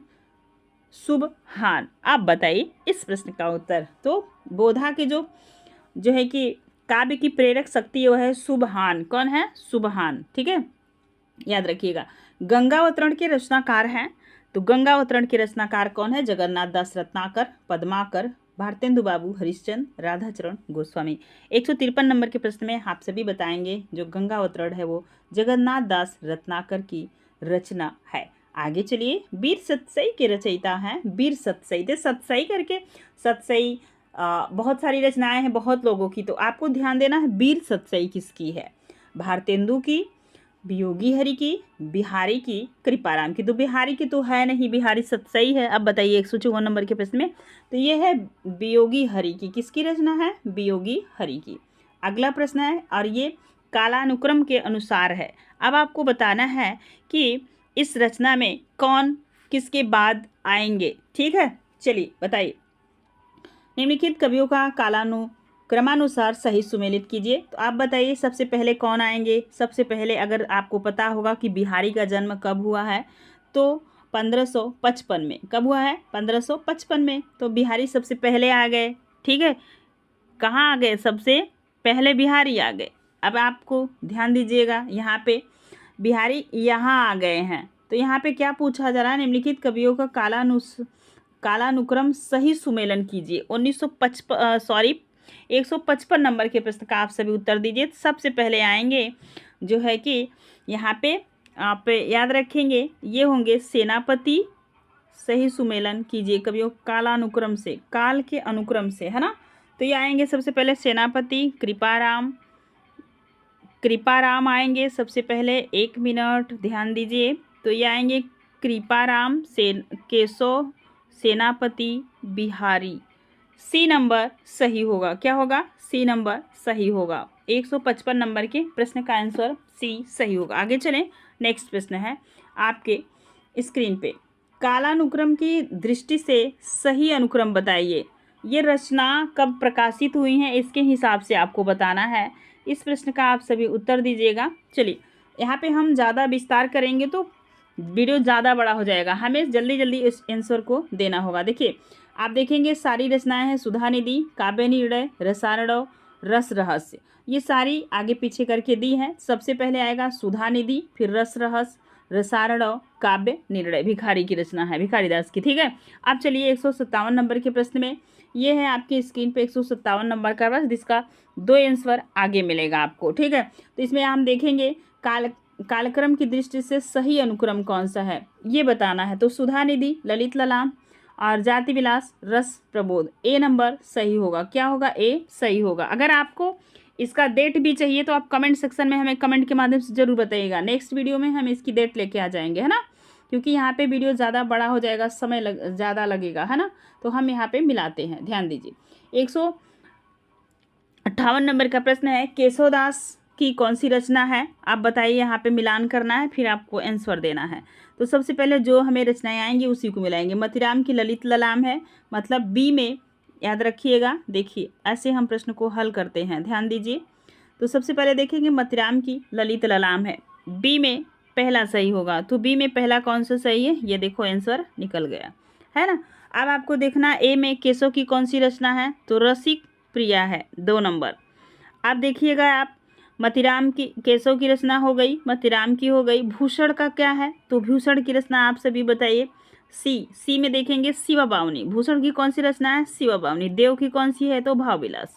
सुबहान। आप बताइए इस प्रश्न का उत्तर। तो बोधा के जो है कि काव्य की प्रेरक शक्ति वो है सुबहान। कौन है? सुबहान। ठीक है, याद रखिएगा। गंगावतरण के रचनाकार हैं। तो गंगावतरण के रचनाकार कौन है? जगन्नाथ दास रत्नाकर, पद्माकर, भारतेंदु बाबू, हरिश्चंद्र, राधाचरण गोस्वामी। 153 नंबर के प्रश्न में आप सभी बताएंगे जो गंगावतरण है वो जगन्नाथ दास रत्नाकर की रचना है। आगे चलिए, वीर सतसई के रचयिता हैं वीर सतसई। तो सतसई करके सतसई बहुत सारी रचनाएं हैं बहुत लोगों की, तो आपको ध्यान देना है वीर सतसई किसकी है? भारतेंदु की, वियोगी हरि की, बिहारी की, कृपाराम की। तो बिहारी की तो है नहीं, बिहारी सतसई है। अब बताइए 154 नंबर के प्रश्न में, तो ये है वियोगी हरि की। किसकी रचना है? वियोगी हरि की। अगला प्रश्न है, और ये कालानुक्रम के अनुसार है। अब आपको बताना है कि इस रचना में कौन किसके बाद आएंगे। ठीक है, चलिए बताइए। निम्नलिखित कवियों का क्रमानुसार सही सुमेलित कीजिए। तो आप बताइए सबसे पहले कौन आएंगे? सबसे पहले अगर आपको पता होगा कि बिहारी का जन्म कब हुआ है, तो 1555 में। कब हुआ है? 1555 में। तो बिहारी सबसे पहले आ गए। ठीक है, कहाँ आ गए? सबसे पहले बिहारी आ गए। अब आपको ध्यान दीजिएगा, यहाँ पे बिहारी यहाँ आ गए हैं। तो यहाँ पे क्या पूछा जा रहा है? निम्नलिखित कवियों का कालानुक्रम सही सुमेलन कीजिए। 155 नंबर के प्रश्न का आप सभी उत्तर दीजिए। सबसे पहले आएंगे जो है कि यहाँ पे आप याद रखेंगे ये होंगे सेनापति। सही सुमेलन कीजिए कवियों कालानुक्रम से, काल के अनुक्रम से, है ना। तो ये आएंगे सबसे पहले सेनापति, कृपाराम आएंगे सबसे पहले। 1 मिनट ध्यान दीजिए। तो ये आएंगे कृपाराम, केशव, सेनापति, बिहारी। सी नंबर सही होगा। क्या होगा? सी नंबर सही होगा। 155 नंबर के प्रश्न का आंसर सी सही होगा। आगे चलें, नेक्स्ट प्रश्न है आपके स्क्रीन पे। कालानुक्रम की दृष्टि से सही अनुक्रम बताइए। ये रचना कब प्रकाशित हुई है इसके हिसाब से आपको बताना है। इस प्रश्न का आप सभी उत्तर दीजिएगा। चलिए, यहाँ पे हम ज़्यादा विस्तार करेंगे तो वीडियो ज़्यादा बड़ा हो जाएगा, हमें जल्दी जल्दी इस आंसर को देना होगा। देखिए, आप देखेंगे सारी रचनाएं हैं सुधा निधि, काव्य निर्णय, रसारणव, रस रहस्य। ये सारी आगे पीछे करके दी हैं। सबसे पहले आएगा सुधा निधि, फिर रस रहस्य, रसारणव काव्य निर्णय भिखारी की रचना है, भिखारीदास की। ठीक है, अब चलिए 157 नंबर के प्रश्न में, ये है आपकी स्क्रीन पे 157 नंबर का प्रश्न, जिसका 2 आंसर आगे मिलेगा आपको। ठीक है, तो इसमें हम देखेंगे कालक्रम की दृष्टि से सही अनुक्रम कौन सा है, ये बताना है। तो सुधा निधि, ललित ललाम और जाति विलास, रस प्रबोध, ए नंबर सही होगा। क्या होगा? ए सही होगा। अगर आपको इसका डेट भी चाहिए तो आप कमेंट सेक्शन में हमें कमेंट के माध्यम से जरूर बताइएगा। नेक्स्ट वीडियो में हम इसकी डेट लेके आ जाएंगे, है ना, क्योंकि यहाँ पे वीडियो ज़्यादा बड़ा हो जाएगा, समय ज़्यादा लगेगा, है ना, तो हम यहाँ पे मिलाते हैं, ध्यान दीजिए। 158 नंबर का प्रश्न है, केशवदास की कौन सी रचना है, आप बताइए। यहाँ पे मिलान करना है, फिर आपको आंसर देना है। तो सबसे पहले जो हमें रचनाएं आएंगी उसी को मिलाएंगे। मतीराम की ललित ललाम है, मतलब बी में, याद रखिएगा। देखिए ऐसे हम प्रश्न को हल करते हैं, ध्यान दीजिए। तो सबसे पहले देखेंगे मतीराम की ललित ललाम है, बी में पहला सही होगा। तो बी में पहला कौन सा सही है, ये देखो आंसर निकल गया, है ना। अब आपको देखना ए में केशव की कौन सी रचना है, तो रसिक प्रिया है, 2 नंबर। अब देखिएगा आप, मतीराम की, केशव की रचना हो गई, मतीराम की हो गई। भूषण का क्या है, तो भूषण की रचना आप सभी बताइए। सी में देखेंगे शिवा बावनी, भूषण की कौन सी रचना है, शिवा बावनी। देव की कौन सी है, तो भाव विलास,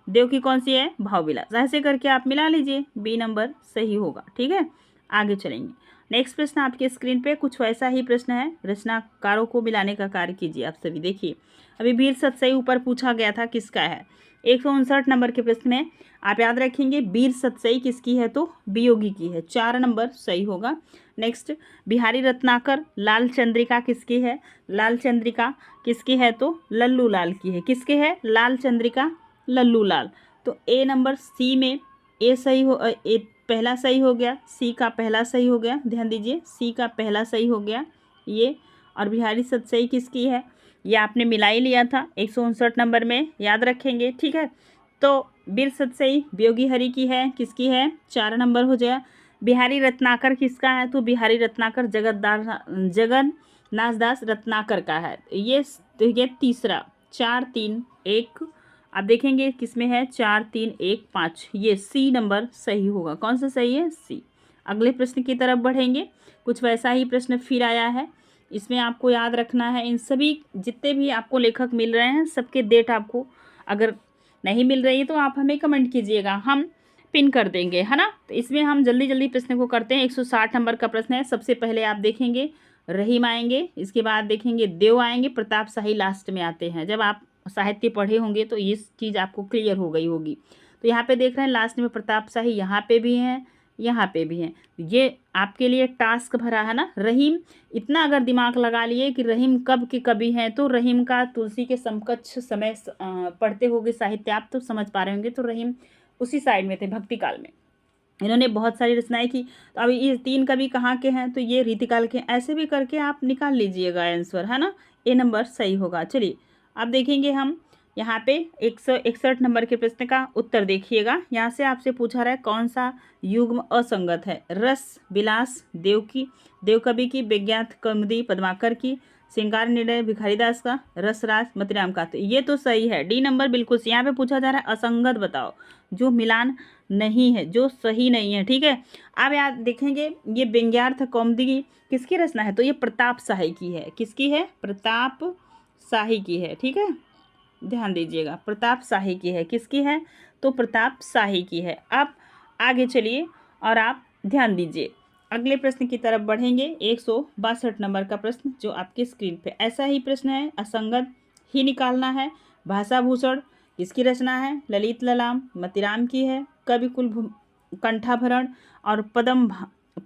देव की कौन सी है, भाव विलास। ऐसे करके आप मिला लीजिए, बी नंबर सही होगा। ठीक है, आगे चलेंगे। नेक्स्ट प्रश्न आपके स्क्रीन पे कुछ वैसा ही प्रश्न है, रचनाकारों को मिलाने का कार्य कीजिए आप सभी। देखिए अभी वीर सतसई ऊपर पूछा गया था, किसका है। 159 नंबर के प्रश्न में आप याद रखेंगे, वीर सतसई किसकी है, तो वियोगी की है, 4 नंबर सही होगा। नेक्स्ट, बिहारी रत्नाकर लाल चंद्रिका किसकी है, लाल चंद्रिका किसकी है, तो लल्लू लाल की है। किसके है, लाल चंद्रिका लल्लू लाल। तो ए नंबर सी में ए सही हो, ए पहला सही हो गया, सी का पहला सही हो गया, ध्यान दीजिए, सी का पहला सही हो गया ये। और बिहारी सतसई किसकी है, ये आपने मिला ही लिया था 159 नंबर में, याद रखेंगे। ठीक है, तो वीर सतसई वियोगी हरि की है, किसकी है, 4 नंबर हो जाए। बिहारी रत्नाकर किसका है, तो बिहारी रत्नाकर जगन्नाथ दास रत्नाकर का है, ये तीसरा। 4 3 1, आप देखेंगे किसमें है, 4 3 1 5, ये सी नंबर सही होगा। कौन सा सही है, सी। अगले प्रश्न की तरफ बढ़ेंगे, कुछ वैसा ही प्रश्न फिर आया है। इसमें आपको याद रखना है, इन सभी जितने भी आपको लेखक मिल रहे हैं सबके डेट आपको, अगर नहीं मिल रही है तो आप हमें कमेंट कीजिएगा, हम पिन कर देंगे, है ना। तो इसमें हम जल्दी जल्दी प्रश्न को करते हैं। 160 नंबर का प्रश्न है। सबसे पहले आप देखेंगे रहीम आएंगे, इसके बाद देखेंगे देव आएंगे, प्रताप शाही लास्ट में आते हैं। जब आप साहित्य पढ़े होंगे तो ये चीज़ आपको क्लियर हो गई होगी। तो यहाँ पे देख रहे हैं लास्ट में प्रताप शाही, यहाँ पे भी हैं, यहाँ पे भी हैं। ये आपके लिए टास्क भरा है ना। रहीम, इतना अगर दिमाग लगा लिए कि रहीम कब के कभी हैं, तो रहीम का तुलसी के समकक्ष समय पढ़ते होंगे साहित्य आप तो समझ पा रहे होंगे। तो रहीम उसी साइड में थे, भक्ति काल में इन्होंने बहुत सारी रचनाएं की। तो अभी ये 3 कवि कहाँ के हैं, तो ये रीतिकाल के। ऐसे भी करके आप निकाल लीजिएगा आंसर, है ना, ए नंबर सही होगा। चलिए अब देखेंगे हम यहाँ पे 161 नंबर के प्रश्न का उत्तर देखिएगा। यहाँ से आपसे पूछा रहा है कौन सा युग्म असंगत है। रस विलास देव कवि की, विज्ञात कौमुदी पद्माकर की, श्रृंगार निर्णय भिखारीदास का, रसराज मतीराम का। तो ये तो सही है, डी नंबर बिल्कुल। यहाँ पे पूछा जा रहा है असंगत बताओ, जो मिलान नहीं है, जो सही नहीं है। ठीक है, अब याद देखेंगे ये व्यंग्यार्थ कौमुदी किसकी रचना है, तो ये प्रताप शाही की है। किसकी है, प्रताप शाही की है। ठीक है, ध्यान दीजिएगा, प्रताप शाही की है। किसकी है, तो प्रताप शाही की है। अब आगे चलिए और आप ध्यान दीजिए, अगले प्रश्न की तरफ बढ़ेंगे। 162 नंबर का प्रश्न जो आपके स्क्रीन पे ऐसा ही प्रश्न है, असंगत ही निकालना है। भाषा भूषण किसकी रचना है, ललित ललाम मतीराम की है। कविकुल कंठाभरण और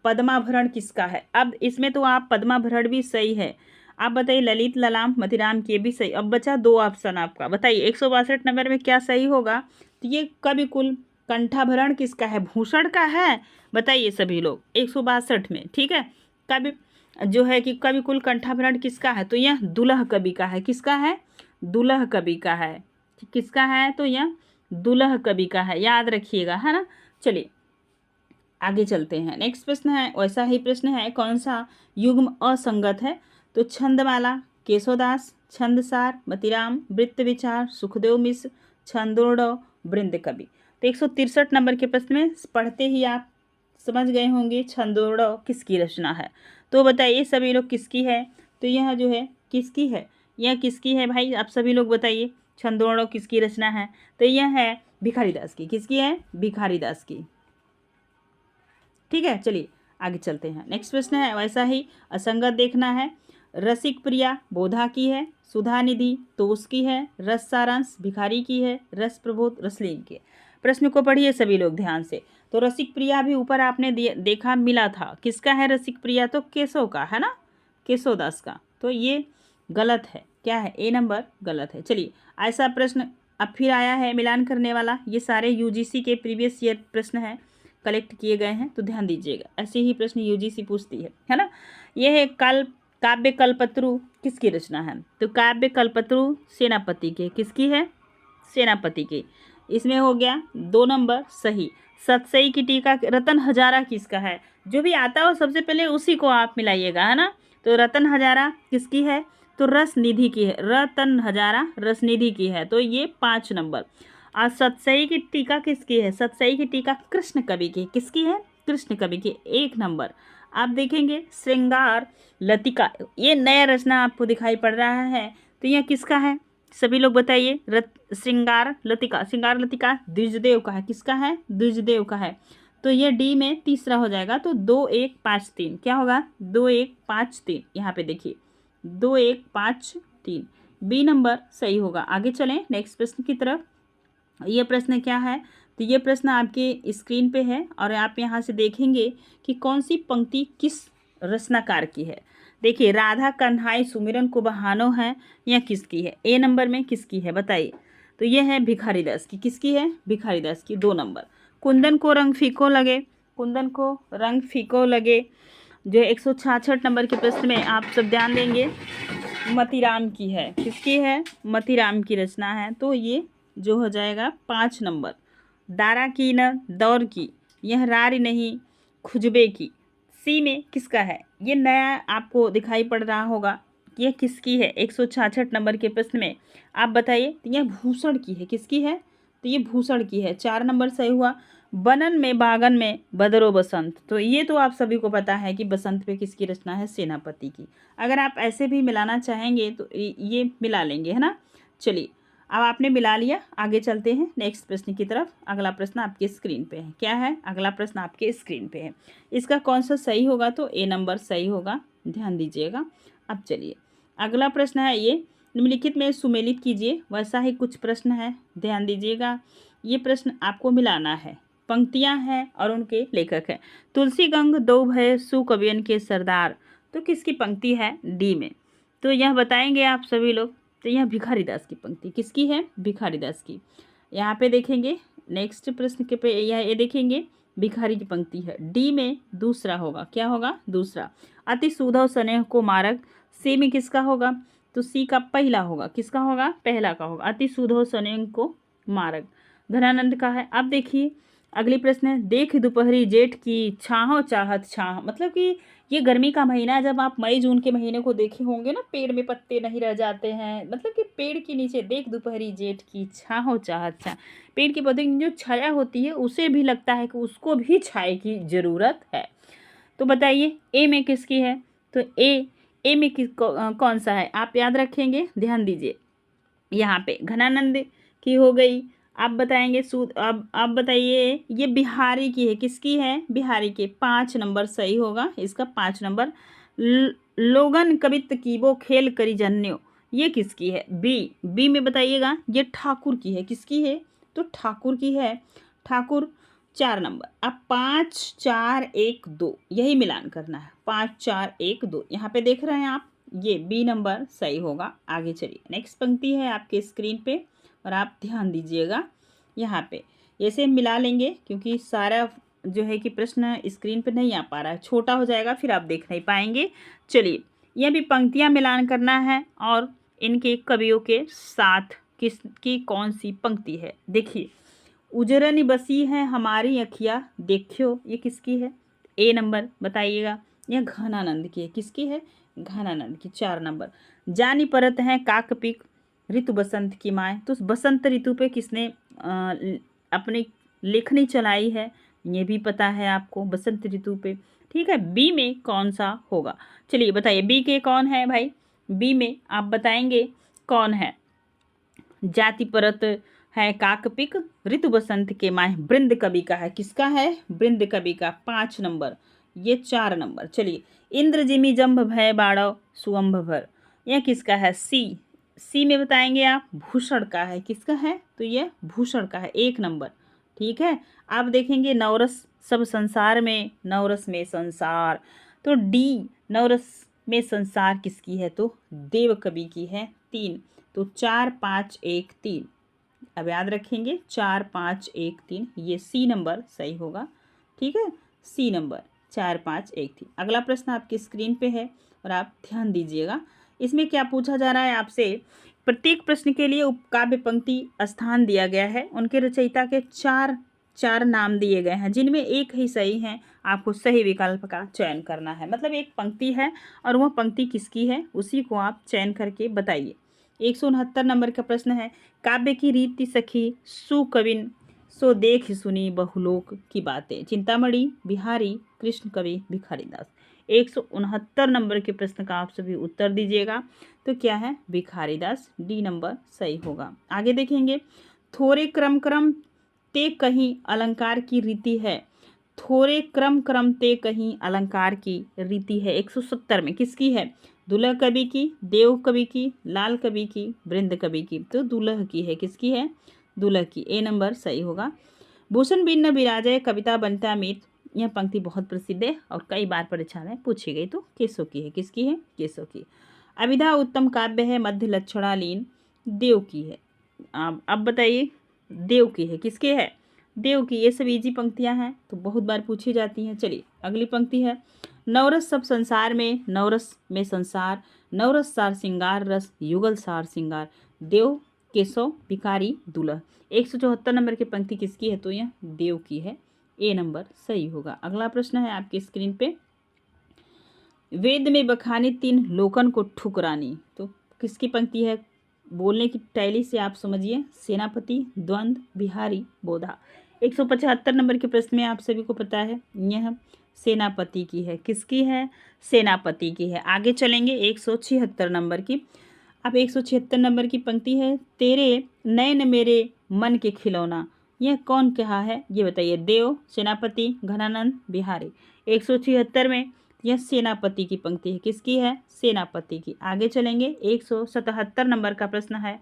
पद्माभरण किसका है। अब इसमें तो आप पद्माभरण भी सही है, आप बताइए ललित ललाम मतीराम की भी सही। अब बचा 2 ऑप्शन आपका, बताइए 162 नंबर में क्या सही होगा। तो ये कविकुल कंठाभरण किसका है, भूषण का है, बताइए सभी लोग 162 में। ठीक है, कवि जो है कि कविकुल कंठाभरण किसका है, तो यह दुलह कवि का है। किसका है, दुलह कवि का है। किसका है, तो यह दुलह कवि का है, याद रखिएगा, है ना। चलिए आगे चलते हैं। नेक्स्ट प्रश्न है, वैसा ही प्रश्न है, कौन सा युग्म असंगत है। तो छंदमाला केशवदास, छंदसार मतीराम, वृत्त विचार सुखदेव मिश्र, छंदोड़ वृंद कवि। तो 163 नंबर के प्रश्न में पढ़ते ही आप समझ गए होंगे छंदोड़ किसकी रचना है। तो बताइए सभी लोग किसकी है। तो यह जो है किसकी है, यह किसकी है भाई, आप सभी लोग बताइए छंदोड़ किसकी रचना है। तो यह है भिखारी दास की। किसकी है, भिखारी दास की। ठीक है, चलिए आगे चलते हैं। नेक्स्ट प्रश्न है वैसा ही असंगत देखना है। रसिक प्रिया बोधा की है, सुधा निधि तोष की है, रस सारांश भिखारी की है, रस प्रबोध रसलीन की है। प्रश्न को पढ़िए सभी लोग ध्यान से। तो रसिक प्रिया भी ऊपर आपने देखा मिला था, किसका है रसिक प्रिया, तो केशव का है ना, केशव दास का। तो ये गलत है, क्या है, ए नंबर गलत है। चलिए ऐसा प्रश्न अब फिर आया है मिलान करने वाला। ये सारे यूजीसी के प्रीवियस ईयर प्रश्न हैं, कलेक्ट किए गए हैं, तो ध्यान दीजिएगा। ऐसे ही प्रश्न यूजीसी पूछती है ना। ये है काव्य कल्पत्रु किसकी रचना है। तो काव्य कल्पत्रु सेनापति के, किसकी है, सेनापति की। इसमें हो गया 2 नंबर सही। सतसई की टीका रतन हजारा किसका है। जो भी आता हो सबसे पहले उसी को आप मिलाइएगा, है ना। तो रतन हजारा किसकी है, तो रस निधि की है। रतन हजारा रस निधि की है, तो ये 5 नंबर। और सतसई की टीका किसकी है, सतसई की टीका कृष्ण कवि की, किसकी है, कृष्ण कवि की, 1 नंबर। आप देखेंगे श्रृंगार लतिका, ये नया रचना आपको दिखाई पड़ रहा है, तो यह किसका है, सभी लोग बताइए। श्रृंगार लतिका द्विजदेव का है, किसका है, द्विजदेव का है। तो ये डी में तीसरा हो जाएगा, तो 2 1 5 3 क्या होगा, 2 1 5 3। यहाँ पे देखिए 2 1 5 3, बी नंबर सही होगा। आगे चलें नेक्स्ट प्रश्न की तरफ। ये प्रश्न क्या है, तो ये प्रश्न आपके स्क्रीन पे है और आप यहाँ से देखेंगे कि कौन सी पंक्ति किस रचनाकार की है। देखिए राधा कन्हाई सुमिरन को बहानो है, या किसकी है, ए नंबर में किसकी है बताइए। तो ये है भिखारी दास की, किसकी है, भिखारी दास की, 2 नंबर। कुंदन को रंग फीको लगे, कुंदन को रंग फीको लगे जो 166 नंबर के प्रश्न में आप सब ध्यान देंगे, मतीराम की है, किसकी है, मतीराम की रचना है। तो ये जो हो जाएगा 5 नंबर। दारा की न दौर की, यह रारी नहीं खुजबे की, सी में किसका है। ये नया आपको दिखाई पड़ रहा होगा, यह किसकी है 166 नंबर के प्रश्न में आप बताइए। तो यह भूषण की है, किसकी है, तो ये भूषण की है, 4 नंबर सही हुआ। बनन में बागन में बदरो बसंत, तो ये तो आप सभी को पता है कि बसंत पे किसकी रचना है, सेनापति की। अगर आप ऐसे भी मिलाना चाहेंगे तो ये मिला लेंगे, है ना। चलिए अब आपने मिला लिया, आगे चलते हैं नेक्स्ट प्रश्न की तरफ। अगला प्रश्न आपके स्क्रीन पे है, क्या है अगला प्रश्न आपके स्क्रीन पे है। इसका कौन सा सही होगा, तो ए नंबर सही होगा, ध्यान दीजिएगा। अब चलिए अगला प्रश्न है, ये निम्नलिखित में सुमेलित कीजिए। वैसा ही कुछ प्रश्न है, ध्यान दीजिएगा। ये प्रश्न आपको मिलाना है, पंक्तियां हैं और उनके लेखक हैं। तुलसी गंग दो भय सुकवियन के सरदार, तो किसकी पंक्ति है, डी में। तो यह बताएंगे आप सभी लोग। तो यह भिखारी दास की पंक्ति, किसकी है, भिखारी दास की। यहाँ पे देखेंगे नेक्स्ट प्रश्न के पे ये देखेंगे भिखारी की पंक्ति है, डी में दूसरा होगा, क्या होगा, दूसरा। अति सुधव स्नेह को मारक, सी में किसका होगा, तो सी का पहला होगा, किसका होगा, पहला का होगा, अति सुधव स्नेह को मारक, धनानंद का है। अब देखिए अगली प्रश्न है, देख दोपहरी जेठ की छाहो चाहत छाह, मतलब कि ये गर्मी का महीना है, जब आप मई जून के महीने को देखे होंगे ना, पेड़ में पत्ते नहीं रह जाते हैं, मतलब कि पेड़ के नीचे देख दोपहरी जेठ की छाहो चाहत छाह, पेड़ के पौधे की जो छाया होती है उसे भी लगता है कि उसको भी छाया की ज़रूरत है। तो बताइए ए में किसकी है, तो ए में कौन सा है, आप याद रखेंगे, ध्यान दीजिए। यहाँ पे घनानंद की हो गई, आप बताएंगे अब आप बताइए ये बिहारी की है, किसकी है, बिहारी के, 5 नंबर सही होगा इसका, 5 नंबर। लोगन कवित की वो खेल करी जन्यो, ये किसकी है, बी में बताइएगा। ये ठाकुर की है, किसकी है, तो ठाकुर की है, ठाकुर, 4 नंबर। अब 5 4 1 2 यही मिलान करना है, 5 4 1 2 यहाँ पे देख रहे हैं आप, ये बी नंबर सही होगा। आगे चलिए नेक्स्ट पंक्ति है आपके स्क्रीन पे और आप ध्यान दीजिएगा यहाँ पे, ऐसे मिला लेंगे क्योंकि सारा जो है कि प्रश्न स्क्रीन पे नहीं आ पा रहा है, छोटा हो जाएगा फिर आप देख नहीं पाएंगे। चलिए यह भी पंक्तियाँ मिलान करना है और इनके कवियों के साथ किसकी कौन सी पंक्ति है। देखिए उजरन बसी है हमारी अखिया देखियो, ये किसकी है, ए नंबर बताइएगा। यह घनानंद की है, किसकी है, घनानंद की, 4 नंबर। जानी परत है काकपिक ऋतु बसंत की माए, तो बसंत ऋतु पे किसने अपनी लेखनी चलाई है, ये भी पता है आपको, बसंत ऋतु पे। ठीक है, बी में कौन सा होगा? चलिए बताइए, बी के कौन है भाई? बी में आप बताएंगे कौन है? जाति परत है काकपिक, ऋतु बसंत के माह, बृंद कवि का है। किसका है? बृंद कवि का। 5 नंबर, ये 4 नंबर। चलिए, इंद्र जिमी जम्भ भय बाड़ो सुअम्भ भर, यह किसका है? सी। सी में बताएंगे आप, भूषण का है। किसका है? तो ये भूषण का है, 1 नंबर। ठीक है, आप देखेंगे नवरस सब संसार में, नवरस में संसार, तो डी नवरस में संसार किसकी है? तो देव कवि की है। 3, तो 4 5 1 3। अब याद रखेंगे 4 5 1 3, ये सी नंबर सही होगा। ठीक है, सी नंबर 4 5 1 3। अगला प्रश्न आपकी स्क्रीन पे है और आप ध्यान दीजिएगा। इसमें क्या पूछा जा रहा है आपसे? प्रत्येक प्रश्न के लिए उपकाव्य पंक्ति स्थान दिया गया है। उनके रचयिता के चार चार नाम दिए गए हैं, जिनमें एक ही सही है। आपको सही विकल्प का चयन करना है। मतलब एक पंक्ति है और वह पंक्ति किसकी है, उसी को आप चयन करके बताइए। 169 नंबर का प्रश्न है, काव्य की रीति सखी सुकविन सो देख सुनी बहुलोक की बातें, चिंतामणि, बिहारी, कृष्ण कवि, भिखारीदास। 169 नंबर के प्रश्न का आप सभी उत्तर दीजिएगा। तो क्या है? भिखारीदास, डी नंबर सही होगा। आगे देखेंगे, थोड़े क्रम क्रम ते कहीं अलंकार की रीति है। थोड़े क्रम क्रम ते कहीं अलंकार की रीति है, 170 में किसकी है? दुल्ह कवि की, देव कवि की, लाल कवि की, बृंद कवि की। तो दुल्ह की है। किसकी है? दुल्ह की, ए नंबर सही होगा। भूषण बिन्न विराजय कविता बनता मीत, यह पंक्ति बहुत प्रसिद्ध है और कई बार परीक्षा में पूछी गई। तो केशव की है। किसकी है? केशव की। अभिधा उत्तम काव्य है, मध्य लक्षणालीन, देव की है। अब बताइए, देव की है। किसके है? देव की। ये सब इजी पंक्तियां हैं तो बहुत बार पूछी जाती हैं। चलिए अगली पंक्ति है, नवरस सब संसार में, नवरस में संसार, नवरस सार श्रृंगार रस, युगल सार श्रृंगार, देव, केशव, भिखारी, दुल्ह। 174 नंबर की पंक्ति किसकी है? तो यह देव की है, ए नंबर सही होगा। अगला प्रश्न है आपकी स्क्रीन पे, वेद में बखानी 3 लोकन को ठुकरानी, तो किसकी पंक्ति है? बोलने की टैली से आप समझिए, सेनापति, द्वंद्व, बिहारी, बोधा। 175 नंबर के प्रश्न में आप सभी को पता है, यह सेनापति की है। किसकी है? सेनापति की है। आगे चलेंगे 176 नंबर की। अब 176 नंबर की पंक्ति है, तेरे नयन मेरे मन के खिलौना, यह कौन कहा है? ये बताइए। देव, सेनापति, घनानंद, बिहारी। 176 में यह सेनापति की पंक्ति है। किसकी है? सेनापति की। आगे चलेंगे 177 नंबर का प्रश्न है।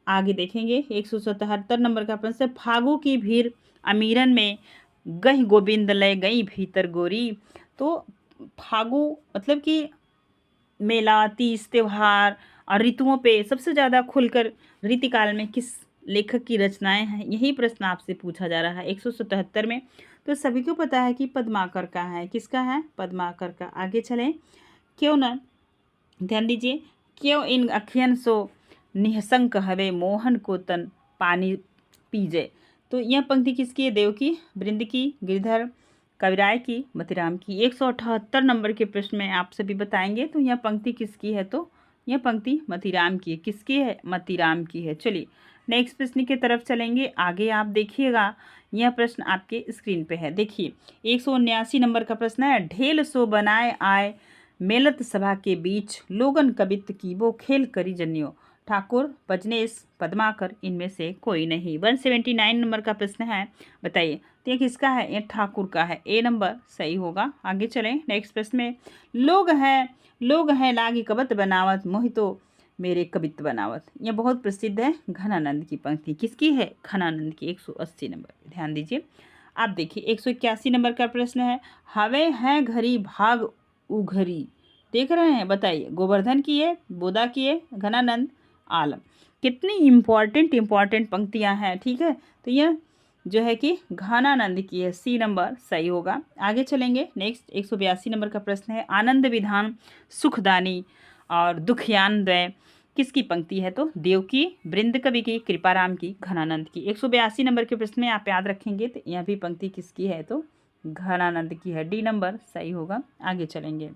आगे देखेंगे 177 नंबर का प्रश्न है, फागु की भीड़ अमीरन में, गही गोविंद लय गई भीतर गोरी। तो फागु मतलब कि मेला, तीज, त्योहार और ऋतुओं पे सबसे ज़्यादा खुलकर रीतिकाल में किस लेखक की रचनाएं हैं, यही प्रश्न आपसे पूछा जा रहा है 177 में। तो सभी को पता है कि पद्माकर का है। किसका है? पद्माकर का। आगे चलें, क्यों न, ध्यान दीजिए, क्यों इन अखियन सो निहसंक हवे, मोहन को तन पानी पीजे। तो यह पंक्ति किसकी है? देव की, बृंद की, गिरधर, कविराय की, मतिराम की। 178 नंबर के प्रश्न में आप सभी बताएंगे तो यह पंक्ति किसकी है? तो यह पंक्ति मतिराम की है। किसकी है? मतिराम की है। चलिए नेक्स्ट प्रश्न की तरफ चलेंगे। आगे आप देखिएगा, यह प्रश्न आपके स्क्रीन पे है। देखिए 179 नंबर का प्रश्न है, ढेल सो बनाए आए मेलत सभा के बीच, लोगन कवित की वो खेल करी जनियो, ठाकुर, बजनेश, पद्माकर, इनमें से कोई नहीं। 179 नंबर का प्रश्न है, बताइए। तो ये किसका है? ये ठाकुर का है, ए नंबर सही होगा। आगे चलें नेक्स्ट प्रश्न में, लोग हैं लागी कवत बनावत, मोहितो मेरे कवित बनावत, यह बहुत प्रसिद्ध है, घनानंद की पंक्ति। किसकी है? घनानंद की। 180 नंबर, ध्यान दीजिए। आप देखिए 181 नंबर का प्रश्न है, हवे हैं घरी भाग उघरी, देख रहे हैं? बताइए, गोवर्धन की है, बोधा की है, घनानंद, आलम। कितनी इंपॉर्टेंट पंक्तियां हैं। ठीक है, तो यह जो है कि घनानंद की है, सी नंबर सही होगा। आगे चलेंगे नेक्स्ट 182 नंबर का प्रश्न है, आनंद विधान सुखदानी और दुखयान द्वय, किसकी पंक्ति है? तो देव की, बृंद कवि की, कृपाराम की, घनानंद की। 182 नंबर के प्रश्न में आप याद रखेंगे तो यह भी पंक्ति किसकी है? तो घनानंद की है, डी नंबर सही होगा। आगे चलेंगे,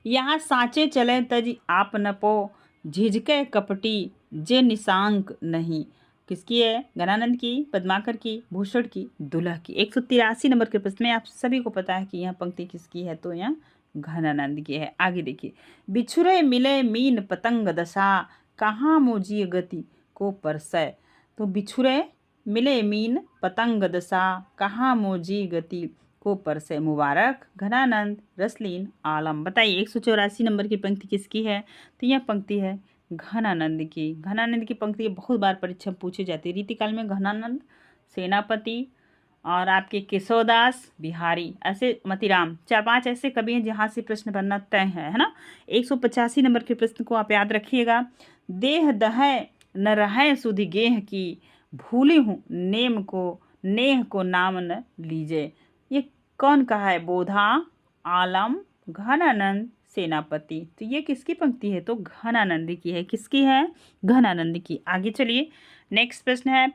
यहाँ साँचे चले तज आप न पो, झिझके कपटी जे निशांक नहीं, किसकी है? घनानंद की, पद्माकर की, भूषण की, दुल्हा की। 183 नंबर के प्रश्न में आप सभी को पता है कि यह पंक्ति किसकी है, तो यह घनानंद की है। आगे देखिए, बिछुरे मिले मीन पतंग दशा, कहाँ मोजी गति को परसय। तो बिछुरे मिले मीन पतंग दशा, कहाँ मोजी गति को परसय। मुबारक, घनानंद, रसलीन, आलम। बताइए 184 नंबर की पंक्ति किसकी है, तो यह पंक्ति है घनानंद की। घनानंद की पंक्ति बहुत बार परीक्षा में पूछी जाती है। रीतिकाल में घनानंद, सेनापति और आपके केशवदास, बिहारी, ऐसे मतीराम, 4-5 ऐसे कवि हैं जहाँ से प्रश्न बनना तय है ना। 185 नंबर के प्रश्न को आप याद रखिएगा। देह दहै न रहै सुधि गेह की, भूली हूँ नेह को नाम न लीजे। ये कौन कहा है? बोधा, आलम, घनानंद, सेनापति। तो ये किसकी पंक्ति है? तो घनानंद की है। किसकी है? घनानंद की। आगे चलिए, नेक्स्ट प्रश्न है,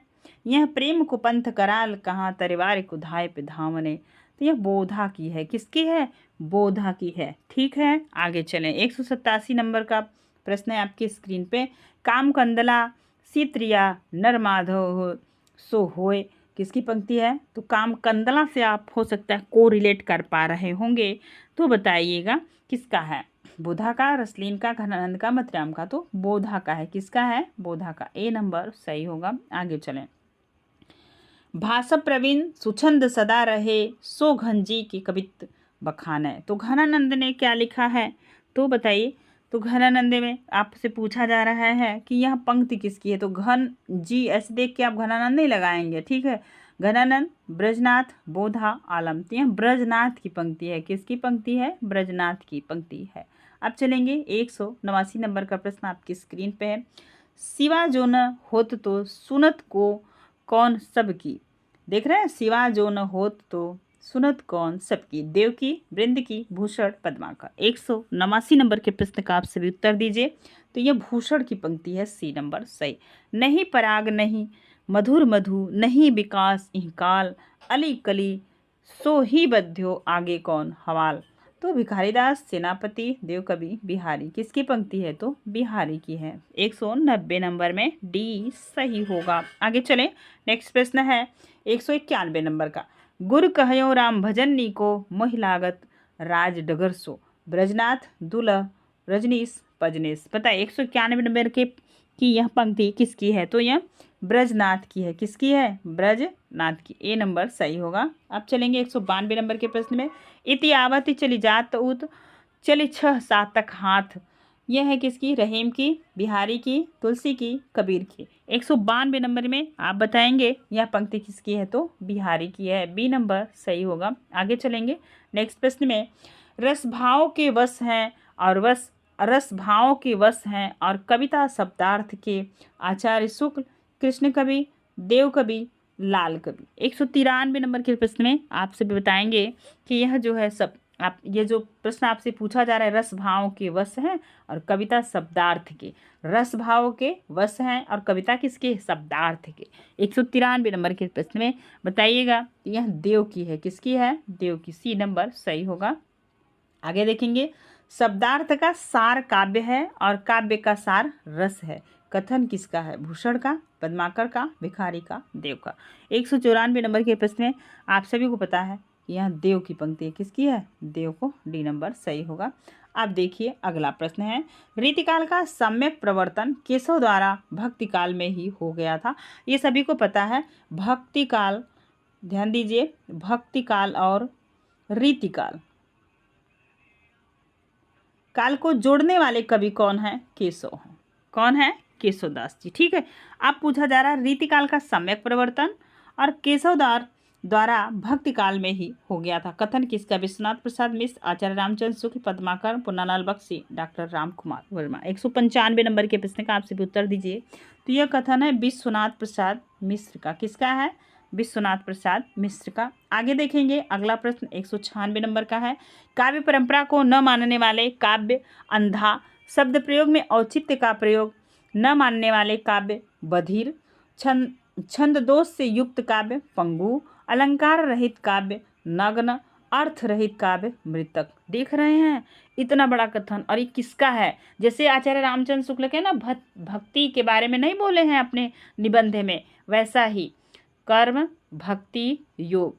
यह प्रेम को पंथ कराल, कहाँ तरिवार को धाय पे धामने। तो यह बोधा की है। किसकी है? बोधा की है। ठीक है, आगे चलें। 187 नंबर का प्रश्न है आपकी स्क्रीन पे। काम कंदला सीत्रिया नर माधव सो होए, किसकी पंक्ति है? तो काम कंदला से आप हो सकता है को रिलेट कर पा रहे होंगे, तो बताइएगा किसका है? बोधा का, रसलीन का, घनानंद का, मतीराम का। तो बोधा का है। किसका है? बोधा का। ए नंबर सही होगा। आगे चलें। भाषा प्रवीण सुछंद सदा रहे, सो घनजी की कवित बखान है। तो घनानंद ने क्या लिखा है, तो बताइए। तो घनानंद में आपसे पूछा जा रहा है कि यह पंक्ति किसकी है, तो घन जी ऐसे देख के आप घनानंद नहीं लगाएंगे, ठीक है। घनानंद, ब्रजनाथ, बोधा, आलम। तो यह ब्रजनाथ की पंक्ति है। किसकी पंक्ति है? ब्रजनाथ की पंक्ति है। अब चलेंगे 189 नंबर का प्रश्न आपकी स्क्रीन पे है। सिवा जो न होत तो सुनत को कौन सबकी। देख रहे हैं, सिवा जो न होत तो सुनत कौन सबकी। देव की, वृंद की, भूषण, पद्माकर। 189 नंबर के प्रश्न का आप सभी उत्तर दीजिए। तो यह भूषण की पंक्ति है। सी नंबर सही। नहीं पराग नहीं मधुर मधु, नहीं विकास इहकाल, अली कली सो ही बध्यो आगे कौन हवाल। तो भिखारीदास, सेनापति, देवकवि, बिहारी। किसकी पंक्ति है? तो बिहारी की है। 190 नंबर में डी सही होगा। आगे चलें, नेक्स्ट प्रश्न है 191 नंबर का। गुर कहयो राम भजनी को, मोहि लागत राज डगर सो। ब्रजनाथ, दुल्ह, रजनीश, पजनेश। पता है 191 नंबर के की यह पंक्ति किसकी है? तो यह ब्रजनाथ की है। किसकी है? ब्रजनाथ की। ए नंबर सही होगा। अब चलेंगे 192 नंबर के प्रश्न में। इति आवति चली जात उत, चली 6-7 तक हाथ। यह है किसकी? रहीम की, बिहारी की, तुलसी की, कबीर की। 192 नंबर में आप बताएंगे यह पंक्ति किसकी है? तो बिहारी की है। बी नंबर सही होगा। आगे चलेंगे नेक्स्ट प्रश्न में। रस भाव के वश हैं और रस भाव के वश हैं और कविता शब्दार्थ के आचार्य शुक्ल, कृष्ण कवि, देव कवि, लाल कवि। 193 नंबर के प्रश्न में आप सभी बताएंगे कि यह जो है सब आप ये जो प्रश्न आपसे पूछा जा रहा है, रस भाव के वश हैं और कविता शब्दार्थ के। रस भाव के वश हैं और कविता किसके? शब्दार्थ के। 193 नंबर के प्रश्न में बताइएगा कि यह देव की है। किसकी है? देव की। सी नंबर सही होगा। आगे देखेंगे, शब्दार्थ का सार काव्य है और काव्य का सार रस है। कथन किसका है? भूषण का, पद्माकर का, भिखारी का, देव का। 194 नंबर के प्रश्न में आप सभी को पता है कि यह देव की पंक्ति है। किसकी है? देव को। डी नंबर सही होगा। अब देखिए अगला प्रश्न है, रीतिकाल का सम्यक प्रवर्तन केशव द्वारा भक्ति काल में ही हो गया था। ये सभी को पता है। भक्ति काल, ध्यान दीजिए, भक्ति काल और रीतिकाल काल को जोड़ने वाले कवि कौन है? केशव हैं। कौन है? केशवदास जी। ठीक है। अब पूछा जा रहा है रीतिकाल का सम्यक प्रवर्तन और केशवदास द्वारा भक्ति काल में ही हो गया था। कथन किसका? विश्वनाथ प्रसाद मिश्र, आचार्य रामचंद्र शुक्ल, पद्माकर, पुन्नालाल बख्शी, डॉक्टर राम कुमार वर्मा। 195 नंबर के प्रश्न का आपसे भी उत्तर दीजिए। तो यह कथन है विश्वनाथ प्रसाद मिश्र का। किसका है? विश्वनाथ प्रसाद मिश्र का। आगे देखेंगे अगला प्रश्न 196 नंबर का है। काव्य परंपरा को न मानने वाले काव्य अंधा, शब्द प्रयोग में औचित्य का प्रयोग न मानने वाले काव्य बधिर, छंद दोष से युक्त काव्य पंगु, अलंकार रहित काव्य नग्न, अर्थ रहित काव्य मृतक। देख रहे हैं इतना बड़ा कथन, और ये किसका है? जैसे आचार्य रामचंद्र शुक्ल के ना भक्ति के बारे में नहीं बोले हैं अपने निबंध में, वैसा ही कर्म भक्ति योग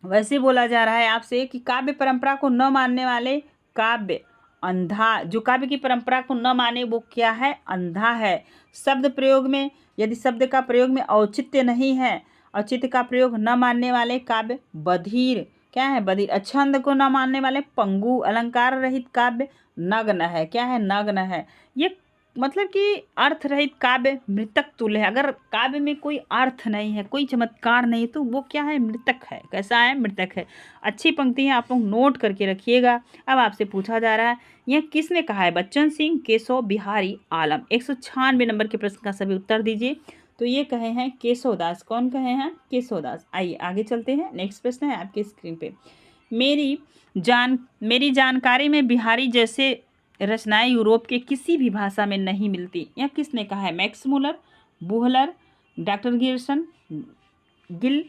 वैसे बोला जा रहा है आपसे कि काव्य परंपरा को न मानने वाले काव्य अंधा, जो काव्य की परंपरा को न माने वो क्या है? अंधा है। शब्द प्रयोग में, यदि शब्द का प्रयोग में औचित्य नहीं है, औचित्य का प्रयोग न मानने वाले काव्य बधिर। क्या है? बधिर। छंद को न मानने वाले पंगु। अलंकार रहित काव्य नग्न है। क्या है? नग्न है। ये मतलब कि अर्थ रहित काव्य मृतक तुल्य है। अगर काव्य में कोई अर्थ नहीं है, कोई चमत्कार नहीं, तो वो क्या है? मृतक है। कैसा है? मृतक है। अच्छी पंक्ति है, आप लोग नोट करके रखिएगा। अब आपसे पूछा जा रहा है, यह किसने कहा है? बच्चन सिंह, केशव बिहारी आलम। 196 नंबर के प्रश्न का सभी उत्तर दीजिए। तो ये कहे हैं केशवदास। कौन कहे हैं? केशवदास। आइए आगे चलते हैं। नेक्स्ट प्रश्न है आपकी स्क्रीन पे। मेरी जानकारी में बिहारी जैसे रचनाएं यूरोप के किसी भी भाषा में नहीं मिलती। यह किसने कहा है? Max Muller, Buhler, doctor Gierson, Gill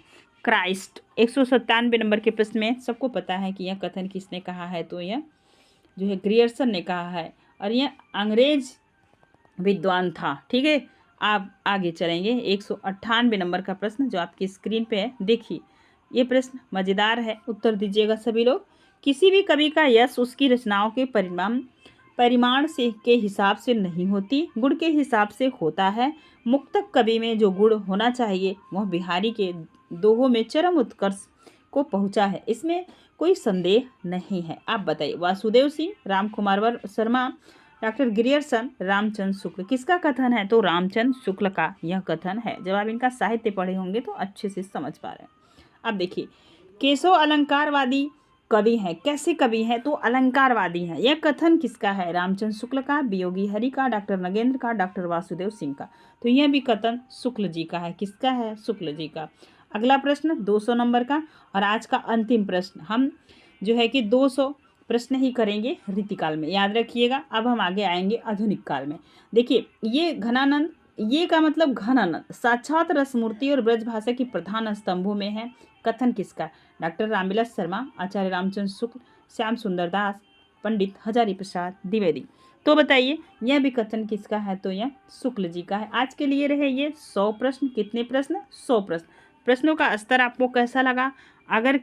Christ. 197 number के प्रश्न में सबको पता है कि यह कथन किसने कहा है? तो यह जो है ग्रियर्सन ने कहा है, और यह अंग्रेज विद्वान था। ठीक है, आप आगे चलेंगे। 198 नंबर का प्रश्न जो आपकी स्क्रीन पे है, देखिए ये प्रश्न मज़ेदार है, उत्तर दीजिएगा सभी लोग। किसी भी कवि का यश उसकी रचनाओं के परिमाण से के हिसाब से नहीं होती, गुण के हिसाब से होता है। मुक्तक कवि में जो गुण होना चाहिए वह बिहारी के दोहों में चरम उत्कर्ष को पहुंचा है, इसमें कोई संदेह नहीं है। आप बताइए। Vasudev Singh, Ramkumar Sharma, doctor Grierson, Ramchandra Shukla. किसका कथन है? तो रामचंद्र शुक्ल का यह कथन है। जब आप इनका साहित्य पढ़े होंगे तो अच्छे से समझ पा रहे हैं। अब देखिए, केशव अलंकारवादी कवि हैं। कैसे कवि हैं? तो अलंकारवादी हैं। यह कथन किसका है? रामचंद्र शुक्ल का, वियोगी हरि का, डॉक्टर नगेंद्र का, डॉक्टर वासुदेव सिंह का। तो यह भी कथन शुक्ल जी का है। किसका है? शुक्ल जी का। अगला प्रश्न 200 नंबर का, और आज का अंतिम प्रश्न। हम जो है कि 200 प्रश्न ही करेंगे रीतिकाल में, याद रखिएगा। अब हम आगे आएंगे आधुनिक काल में। देखिए, ये घनानंद, ये का मतलब घनानंद साक्षात रसमूर्ति और ब्रजभाषा की प्रधान स्तंभों में है। कथन किसका? डॉक्टर रामविलास शर्मा, आचार्य रामचंद्र शुक्ल, श्याम सुंदर दास, पंडित हजारी प्रसाद द्विवेदी। तो बताइए यह भी कथन किसका है? तो यह शुक्ल जी का है। आज के लिए रहे ये 100 प्रश्न। कितने प्रश्न? 100 प्रश्न। प्रश्नों का स्तर आपको कैसा लगा? अगर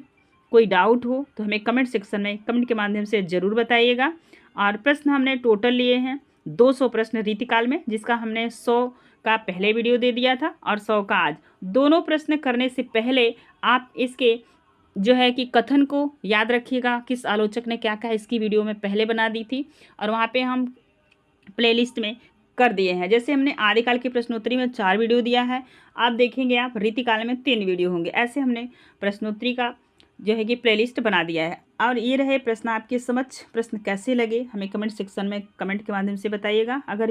कोई डाउट हो तो हमें कमेंट सेक्शन में कमेंट के माध्यम से ज़रूर बताइएगा। और प्रश्न हमने टोटल लिए हैं 200 प्रश्न रीतिकाल में, जिसका हमने 100 का पहले वीडियो दे दिया था और 100 का आज। दोनों प्रश्न करने से पहले आप इसके जो है कि कथन को याद रखिएगा, किस आलोचक ने क्या कहा, इसकी वीडियो में पहले बना दी थी, और वहाँ पे हम प्लेलिस्ट में कर दिए हैं। जैसे हमने आदिकाल की प्रश्नोत्तरी में 4 वीडियो दिया है, आप देखेंगे आप रीतिकाल में 3 वीडियो होंगे। ऐसे हमने प्रश्नोत्तरी का जो है कि प्लेलिस्ट बना दिया है। और ये रहे प्रश्न आपके समझ। प्रश्न कैसे लगे हमें कमेंट सेक्शन में कमेंट के माध्यम से बताइएगा। अगर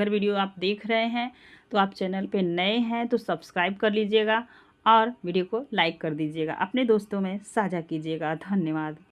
वीडियो आप देख रहे हैं तो आप चैनल पे नए हैं तो सब्सक्राइब कर लीजिएगा, और वीडियो को लाइक कर दीजिएगा, अपने दोस्तों में साझा कीजिएगा। धन्यवाद।